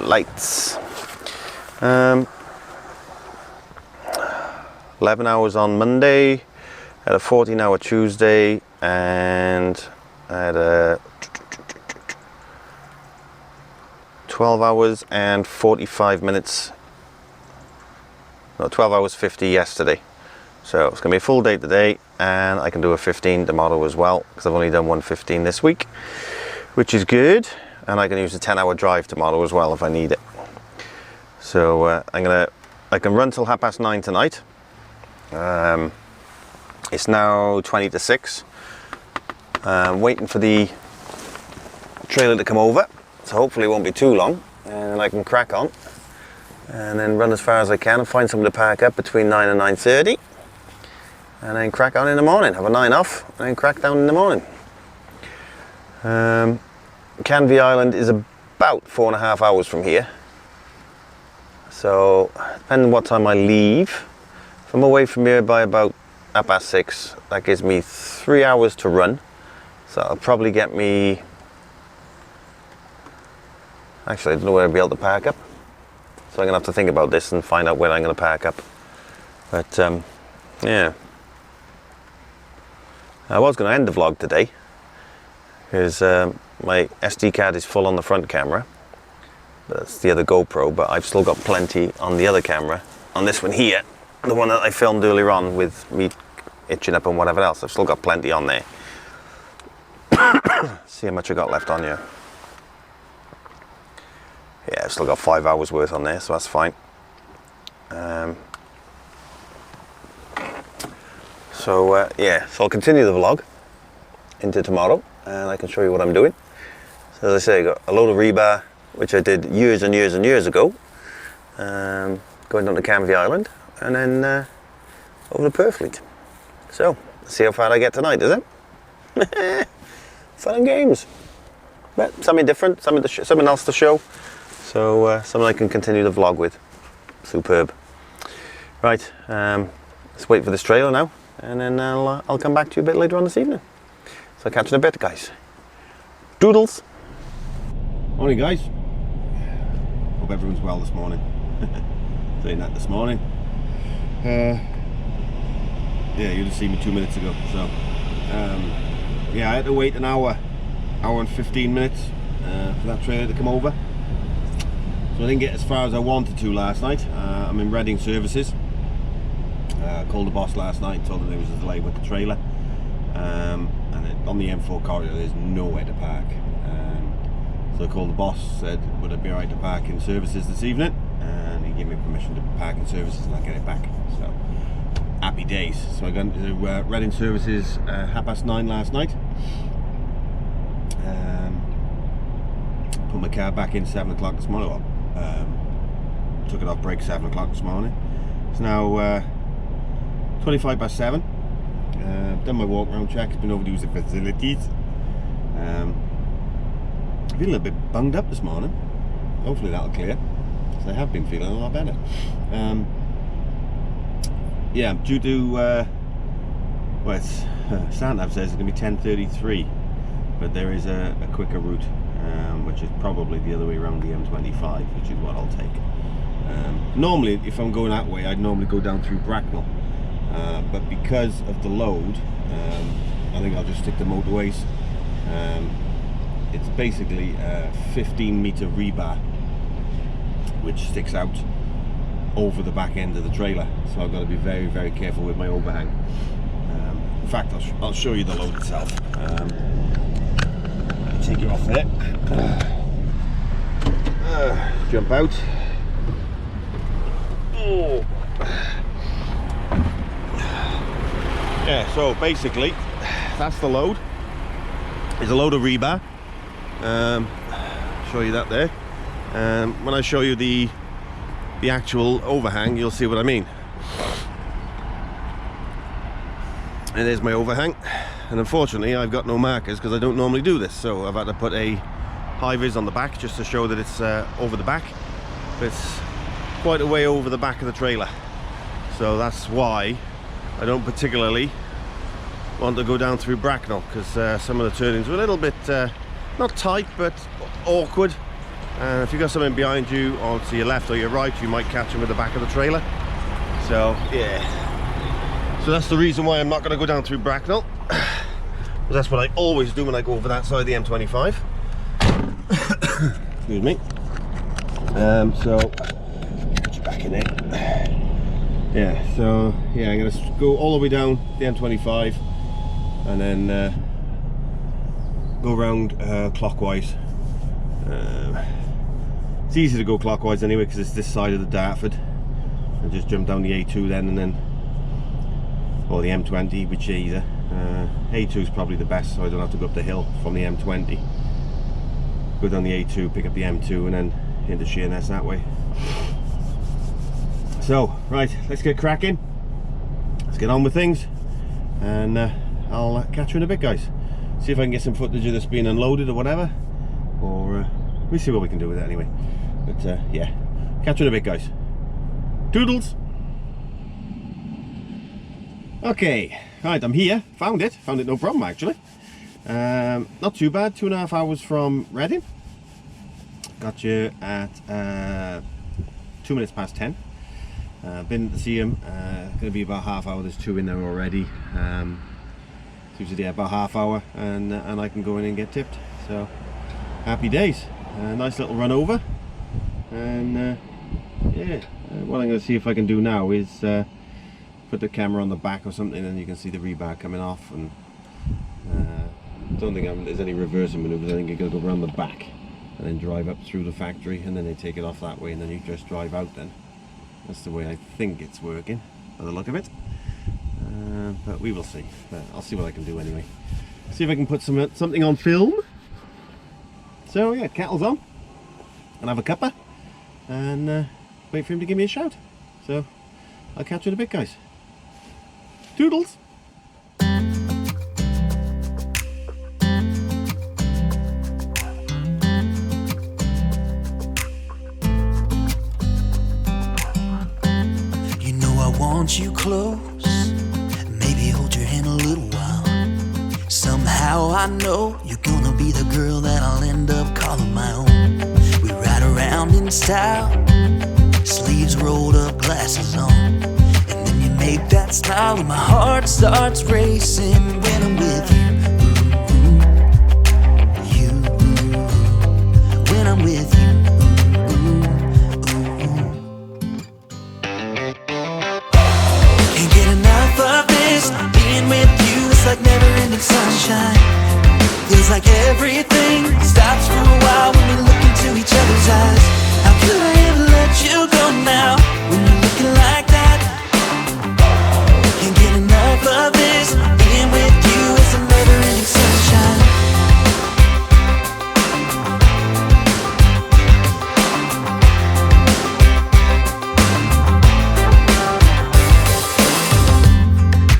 Lights. 11 hours on Monday. Had a 14-hour Tuesday, and I had a 12 hours and 45 minutes. No, 12 hours 50 yesterday. So it's going to be a full day today, and I can do a 15 tomorrow as well, because I've only done 1:15 this week, which is good. And I can use a 10-hour drive tomorrow as well if I need it. So I can run till 9:30 tonight. It's now 20 to 6. Waiting for the trailer to come over, so hopefully it won't be too long, and I can crack on and then run as far as I can and find somewhere to park up between 9 and 9:30, and then crack on in the morning. Have a 9 off and then crack down in the morning. Canvey Island is about 4.5 hours from here, so depending on what time I leave, if I'm away from here by about 6:30, that gives me 3 hours to run. So it'll probably get me, actually I don't know where I'll be able to park up, so I'm gonna have to think about this and find out where I'm gonna park up. But yeah, I was gonna end the vlog today because my SD card is full on the front camera, but that's the other GoPro, but I've still got plenty on the other camera, on this one here, the one that I filmed earlier on with me itching up and whatever else. I've still got plenty on there. See how much I got left on here. Yeah, I've still got 5 hours worth on there, so that's fine. Yeah, so I'll continue the vlog into tomorrow, and I can show you what I'm doing. So as I say, I got a load of rebar, which I did years and years and years ago, going down to Canvey Island, and then over to Purfleet. So, let's see how far I get tonight, is it? Fun and games. But something different, something else to show. So, something I can continue the vlog with. Superb. Right, let's wait for this trailer now, and then I'll come back to you a bit later on this evening. So, I'll catch you in a bit, guys. Doodles. Morning, guys. Hope everyone's well this morning. Saying that this morning. Yeah, you'd have seen me 2 minutes ago. So, yeah, I had to wait an hour and 15 minutes for that trailer to come over. So I didn't get as far as I wanted to last night. I'm in Reading services. Called the boss last night, told him there was a delay with the trailer. And on the M4 corridor, there's nowhere to park. So I called the boss, said, would I be alright to park in services this evening? And he gave me permission to park in services and I'll get it back. So, happy days. So I got into Reading services 9:30 last night. Put my car back in 7 o'clock this morning. Took it off break 7 o'clock this morning. It's now 25 past 7. Done my walk around check, been over to use the facilities. I feel a little bit bunged up this morning. Hopefully that'll clear, because I have been feeling a lot better. Yeah, due to well, SatNav says it's going to be 10:33, but there is a quicker route, which is probably the other way around the M25, which is what I'll take. Normally, if I'm going that way, I'd normally go down through Bracknell, but because of the load, I think I'll just stick to motorways. It's basically a 15-meter rebar which sticks out over the back end of the trailer, so I've got to be very, very careful with my overhang. fact, I'll show you the load itself. Take it off there. Jump out. Oh. Yeah, so basically that's the load. It's a load of rebar. Show you that there. When I show you the actual overhang, you'll see what I mean. And there's my overhang, and unfortunately I've got no markers because I don't normally do this, so I've had to put a high vis on the back just to show that it's over the back. But it's quite a way over the back of the trailer, so that's why I don't particularly want to go down through Bracknell, because some of the turnings are a little bit not tight but awkward, and if you've got something behind you or to your left or your right, you might catch them with the back of the trailer. So yeah, so that's the reason why I'm not going to go down through Bracknell. That's what I always do when I go over that side of the M25. Excuse me. So put you back in there. Yeah, so yeah, I'm going to go all the way down the M25 and then go around clockwise. It's easy to go clockwise anyway because it's this side of the Dartford, and just jump down the A2 then, and then, or the M20, which either. A2 is probably the best, so I don't have to go up the hill from the M20. Go down the A2, pick up the M2, and then into Sheerness that way. So, right, let's get cracking. Let's get on with things, and I'll catch you in a bit, guys. See if I can get some footage of this being unloaded or whatever, or we'll see what we can do with it anyway. But yeah, catch you in a bit, guys. Toodles. Okay, right, I'm here. Found it no problem actually. Not too bad, 2.5 hours from Reading. Got you at 2 minutes past 10. Been to see him. Gonna be about half hour. There's 2 in there already. Usually about half hour, and I can go in and get tipped. So happy days. Nice little run over, and yeah. What I'm going to see if I can do now is put the camera on the back or something, and you can see the rebar coming off. And don't think there's any reversing maneuvers. I think you're going to go around the back and then drive up through the factory, and then they take it off that way, and then you just drive out. Then that's the way I think it's working by the look of it. But we will see. But I'll see what I can do anyway. See if I can put something on film. So yeah, kettle's on, and have a cuppa, and wait for him to give me a shout. So I'll catch you in a bit, guys. Toodles. You know I want you close, maybe hold your hand a little while. Somehow I know you're gonna be the girl that I'll end up calling my own. We ride around in style, sleeves rolled up, glasses on, and then you make that smile and my heart starts racing when I'm with you. When I'm with you. Can't get enough of this, being with you is like never-ending sunshine. Feels like everything stops for a while when we look into each other's eyes. How could I ever let you go now when you're looking like that? Can't get enough of this, being with you is a never-ending sunshine.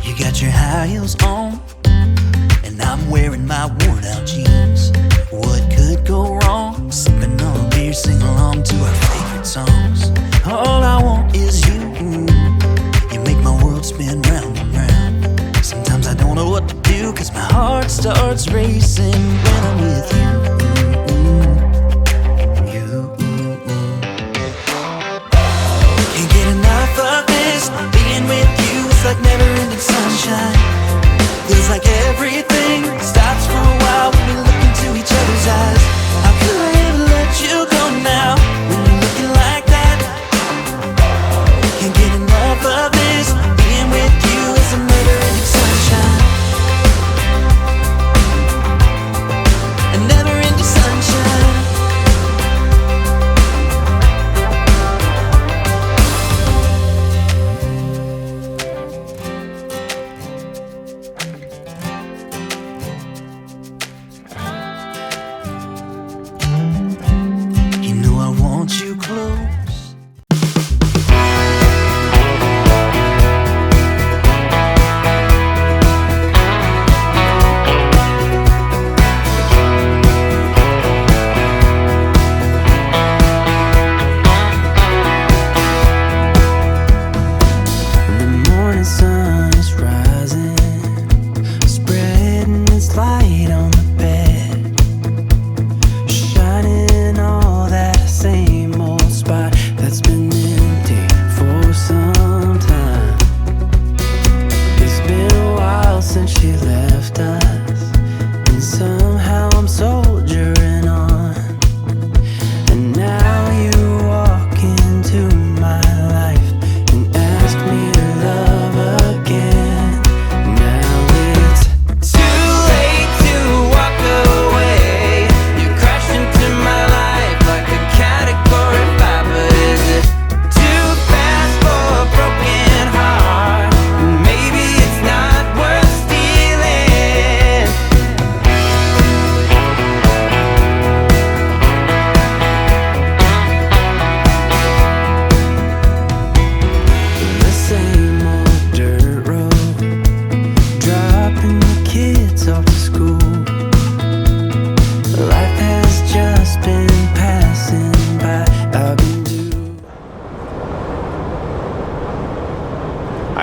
You got your high heels on, and I'm wearing my worn out jeans. What could go wrong? Sipping on a beer, sing along to our favorite songs. All I want is you. You make my world spin round and round. Sometimes I don't know what to do, cause my heart starts racing when I'm with you. Can't get enough of this, being with you is like never-ending sunshine. Feels like everything stops for a while when we look into each other's eyes. How could I ever let you go now when you're looking like that? Can't get enough of this, being with you is a never-ending sunshine.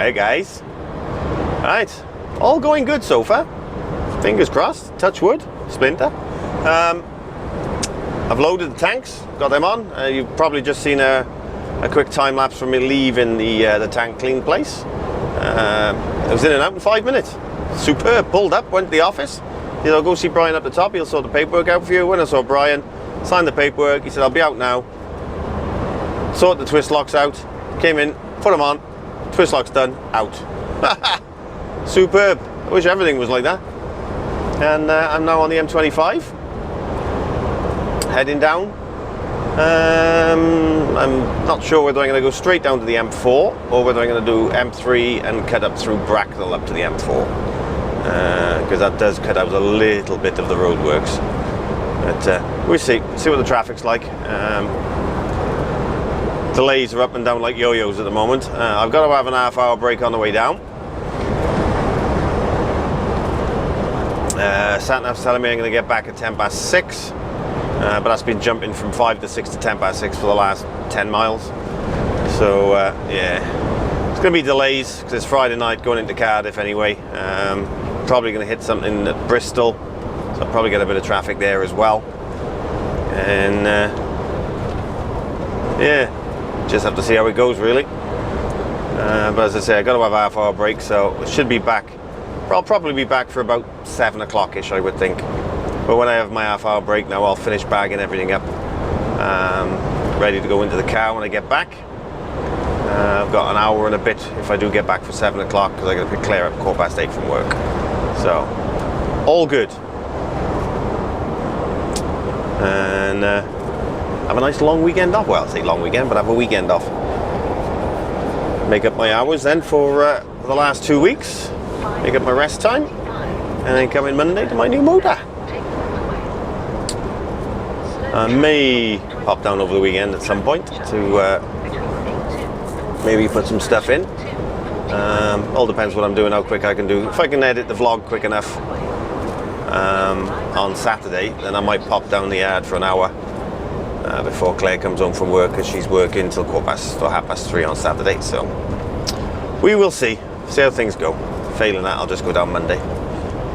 Hey guys. Right, all going good so far. Fingers crossed, touch wood, splinter. I've loaded the tanks, got them on. You've probably just seen a quick time lapse from me leaving the tank clean place. It was in and out in 5 minutes. Superb, pulled up, went to the office. You know, go see Brian up the top, he'll sort the paperwork out for you. When I saw Brian, signed the paperwork, he said, I'll be out now. Sort the twist locks out, came in, put them on, twist locks done, out. Superb. I wish everything was like that. And I'm now on the M25, heading down. I'm not sure whether I'm going to go straight down to the M4 or whether I'm going to do M3 and cut up through Bracknell up to the M4, because that does cut out a little bit of the roadworks. But we'll see what the traffic's like. Delays are up and down like yo-yos at the moment. I've got to have an half-hour break on the way down. Sat-nav's telling me I'm going to get back at 6:10, but that's been jumping from 5 to 6 to 6:10 for the last 10 miles. So yeah, it's going to be delays because it's Friday night going into Cardiff anyway. Probably going to hit something at Bristol, so I'll probably get a bit of traffic there as well. And yeah, just have to see how it goes really. But as I say, I got to have a half-hour break, so I should be back. I'll probably be back for about 7 o'clock-ish, I would think. But when I have my half-hour break now, I'll finish bagging everything up, ready to go into the car when I get back. I've got an hour and a bit if I do get back for 7 o'clock, because I got to pick Claire up 8:15 from work. So, all good. And have a nice long weekend off. Well, I'll say long weekend, but have a weekend off. Make up my hours then for the last 2 weeks. Make up my rest time. And then come in Monday to my new motor. I may pop down over the weekend at some point to maybe put some stuff in. All depends what I'm doing, how quick I can do. If I can edit the vlog quick enough on Saturday, then I might pop down the yard for an hour before Claire comes home from work, because she's working till 3:15 on Saturday. So we will see how things go. Failing that, I'll just go down Monday,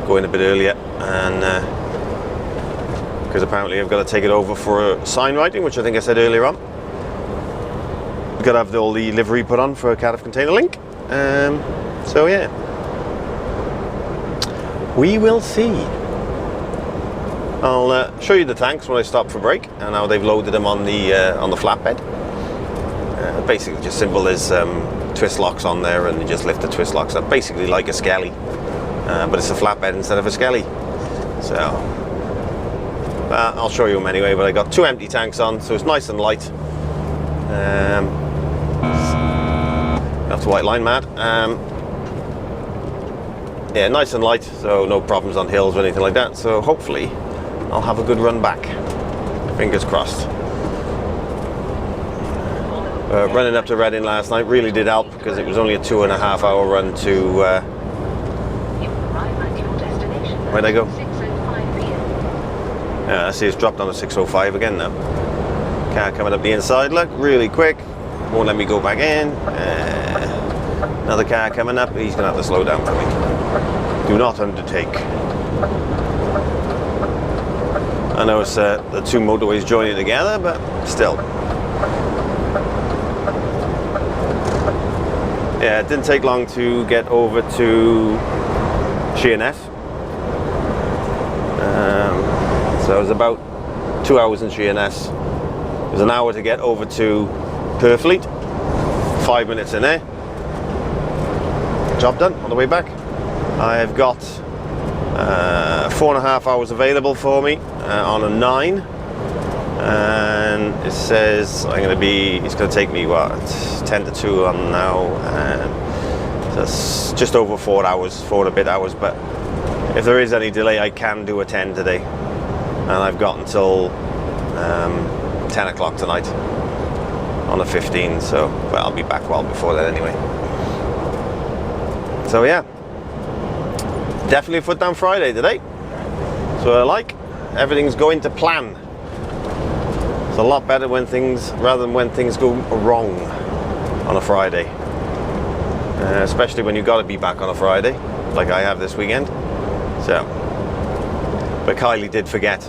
go in a bit earlier, and because apparently I've got to take it over for sign writing, which I think I said earlier on. Got to have all the livery put on for Cardiff Container Link. So yeah, we will see. I'll show you the tanks when I stop for break and how they've loaded them on the flatbed. Basically just simple. There's twist locks on there, and you just lift the twist locks up, basically like a skelly, but it's a flatbed instead of a skelly. So I'll show you them anyway. But I got 2 empty tanks on, so it's nice and light. That's the white line, Matt. Yeah, nice and light, so no problems on hills or anything like that. So hopefully I'll have a good run back. Fingers crossed. Running up to Reading last night really did help, because it was only a 2.5 hour run to where'd I go? Yeah, I see it's dropped on a 6:05 again now. Car coming up the inside, look, really quick. Won't let me go back in. Another car coming up, he's gonna have to slow down for me. Do not undertake. I know it's the 2 motorways joining together, but still. Yeah, it didn't take long to get over to Sheerness. So it was about 2 hours in Sheerness. It was an hour to get over to Purfleet. 5 minutes in there. Job done on the way back. I've got 4.5 hours available for me on a 9. And it says it's going to take me, what, 10 to 2 on now. And that's just over 4 hours, 4 and a bit hours. But if there is any delay, I can do a 10 today. And I've got until 10 o'clock tonight on a 15. So, well, I'll be back well before that anyway. So yeah, definitely a foot down Friday today. So I like, everything's going to plan. It's a lot better when things, rather than when things go wrong on a Friday. especially when you've got to be back on a Friday, like I have this weekend. So, but Kylie did forget.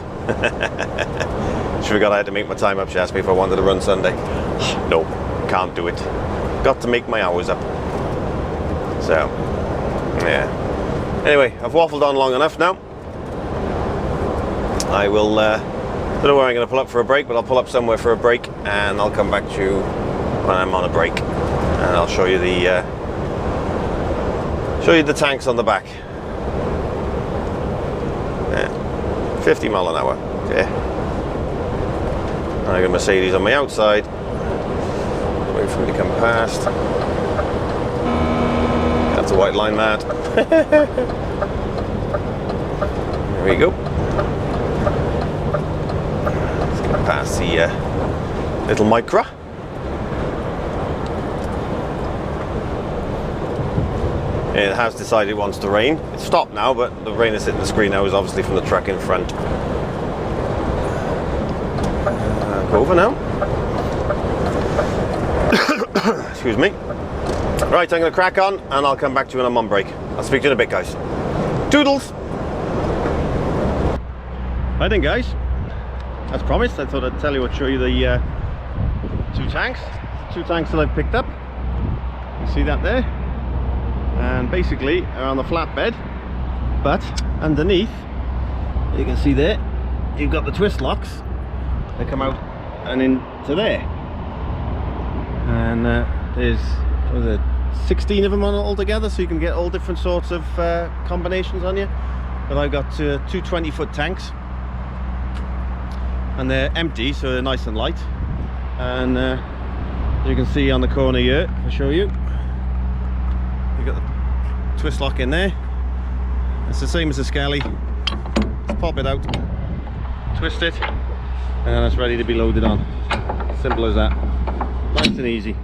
She forgot I had to make my time up. She asked me if I wanted to run Sunday. No, can't do it. Got to make my hours up. So, yeah. Anyway, I've waffled on long enough now. I will, don't know where I'm going to pull up for a break, but I'll pull up somewhere for a break and I'll come back to you when I'm on a break. And I'll show you the tanks on the back. Yeah, 50 mile an hour. Yeah. I got a Mercedes on my outside. Wait for me to come past. That's a white line, Matt. There we go. Let's get past the little Micra. It has decided it wants to rain. It's stopped now, but the rain is hitting the screen now is obviously from the truck in front. Go over now. Excuse me. Right, I'm going to crack on and I'll come back to you when I'm on break. I'll speak to you in a bit, guys. Toodles! Right then, guys. As promised, I thought I'd show you the two tanks. Two tanks that I've picked up. You see that there? And basically are on the flatbed, but underneath, you can see there, you've got the twist locks. They come out and into there. And there's 16 of them on altogether, so you can get all different sorts of combinations on you. But I've got two 20-foot tanks, and they're empty, so they're nice and light. And you can see on the corner here, I'll show you. You've got the twist lock in there. It's the same as the Skelly. Just pop it out, twist it, and then it's ready to be loaded on. Simple as that. Nice and easy.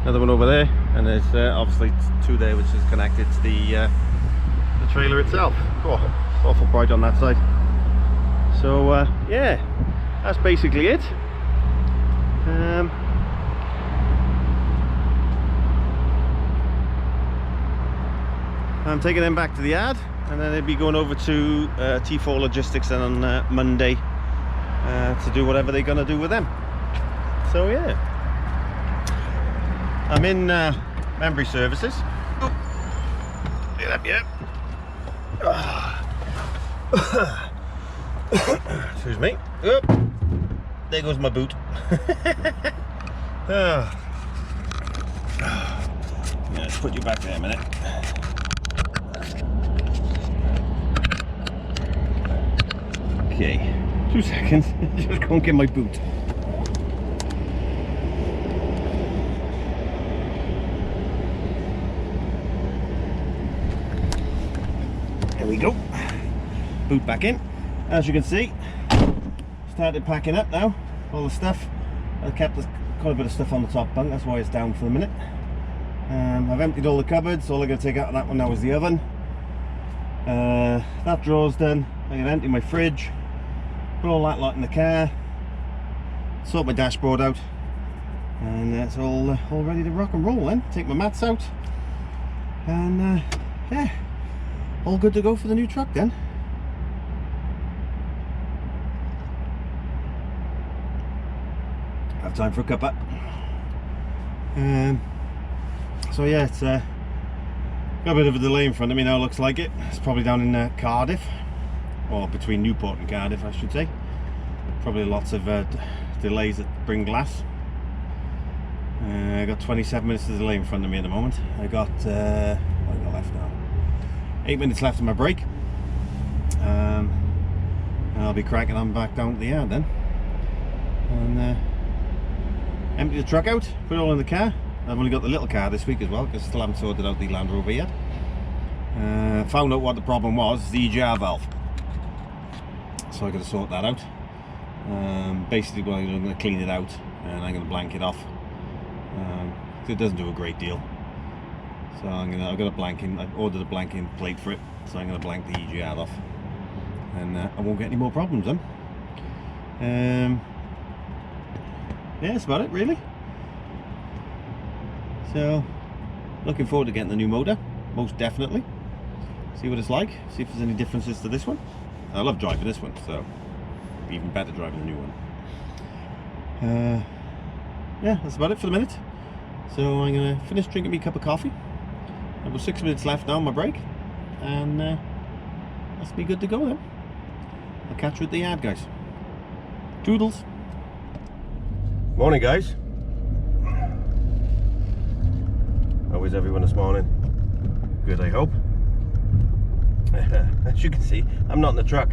Another one over there, and there's obviously two there, which is connected to the trailer itself. Oh, it's awful bright on that side. So yeah, that's basically it. I'm taking them back to the yard, and then they'll be going over to T4 Logistics on Monday to do whatever they're going to do with them. So yeah, I'm in Membry Services. Oh, get up, yeah. Excuse me. Oh, there goes my boot. Yeah, let's put you back there a minute. Okay, 2 seconds. Just go and get my boot. There we go. Boot back in. As you can see, started packing up now. All the stuff. I kept quite a bit of stuff on the top bunk. That's why it's down for the minute. I've emptied all the cupboards. All I'm going to take out of that one now is the oven. That drawer's done. I'm going to empty my fridge. Put all that lot in the car, sort my dashboard out, and it's all ready to rock and roll then. Take my mats out, and yeah, all good to go for the new truck then. Have time for a cuppa. So yeah, it's got a bit of a delay in front of me now, looks like it. It's probably down in Cardiff. Or between Newport and Cardiff, I should say. Probably lots of delays at Bring Glass. I got 27 minutes of delay in front of me at the moment. I got what have I got left now? 8 minutes left of my break. And I'll be cracking on back down to the yard then. And empty the truck out, put it all in the car. I've only got the little car this week as well, because I still haven't sorted out the Land Rover yet. Found out what the problem was, the EGR valve. So I've got to sort that out. Basically what I'm going to clean it out and I'm going to blank it off. It doesn't do a great deal. So I've got a blanking, I've ordered a blanking plate for it, so I'm going to blank the EGR off. And I won't get any more problems then. Yeah, that's about it really. So looking forward to getting the new motor, most definitely. See what it's like, see if there's any differences to this one. I love driving this one, so it'd be even better driving the new one. Yeah, that's about it for the minute. So I'm going to finish drinking me a cup of coffee. I've got 6 minutes left now on my break, and that's be good to go then. I'll catch you at the yard, guys. Toodles. Morning, guys. How is everyone this morning? Good, I hope. As you can see, I'm not in the truck.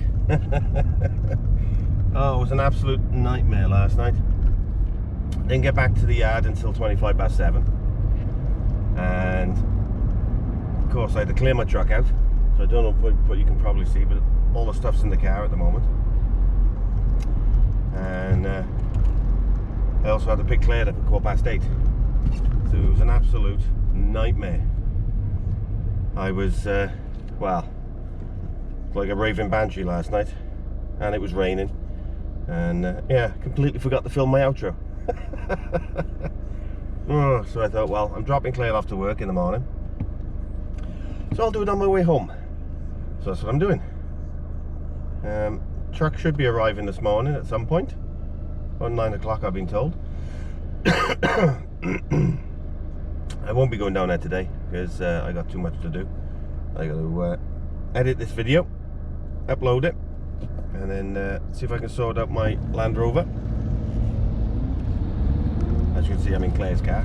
Oh, it was an absolute nightmare last night. Didn't get back to the yard until 7:25, and of course I had to clear my truck out. So I don't know what you can probably see, but all the stuff's in the car at the moment. And I also had to pick Claire up at 8:15. So it was an absolute nightmare. I was, well, like a raving banshee last night, and it was raining, and yeah, completely forgot to film my outro. Oh, so I thought, well, I'm dropping Claire off to work in the morning, so I'll do it on my way home. So that's what I'm doing. Truck should be arriving this morning at some point, around 9 o'clock I've been told. I won't be going down there today because I got too much to do. I got to edit this video, upload it, and then see if I can sort out my Land Rover. As you can see, I'm in Claire's car.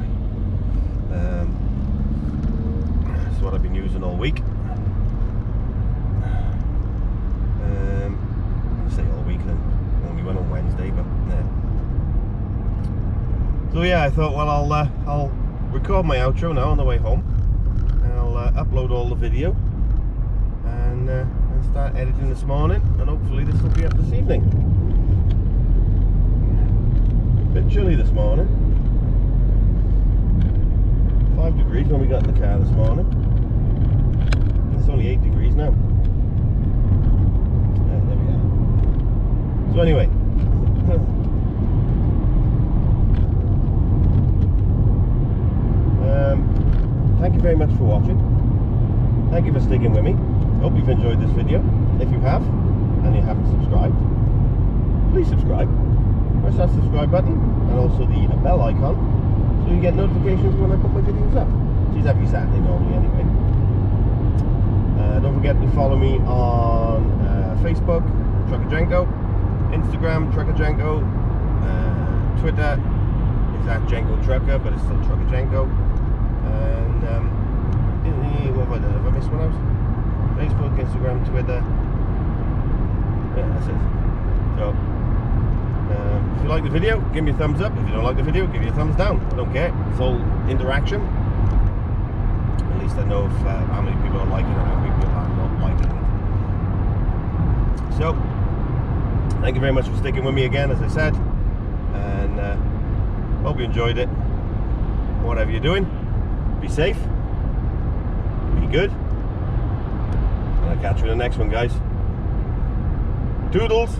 That's what I've been using all week. I say all week, then only went on Wednesday, but yeah. So yeah, I thought, well, I'll record my outro now on the way home. I'll upload all the video and start editing this morning, and hopefully this will be up this evening. Bit chilly this morning. 5 degrees when we got in the car this morning. It's only 8 degrees now. And there we are. So anyway, thank you very much for watching. Thank you for sticking with me. Hope you've enjoyed this video. If you have, and you haven't subscribed, please subscribe. Press that subscribe button and also the bell icon, so you get notifications when I put my videos up, which is every Saturday normally anyway. Don't forget to follow me on Facebook, Jenko, Instagram, Jenko, Twitter is at Jenko Trucker, but it's still Jenko. And what have I done? Have I missed one out? Facebook, Instagram, Twitter. Yeah, that's it. So if you like the video, give me a thumbs up. If you don't like the video, give me a thumbs down. I don't care. It's all interaction. At least I know if, how many people are liking it and how many people are not liking it. So thank you very much for sticking with me again, as I said, and hope you enjoyed it. Whatever you're doing, be safe, be good, and I'll catch you in the next one, guys. Toodles.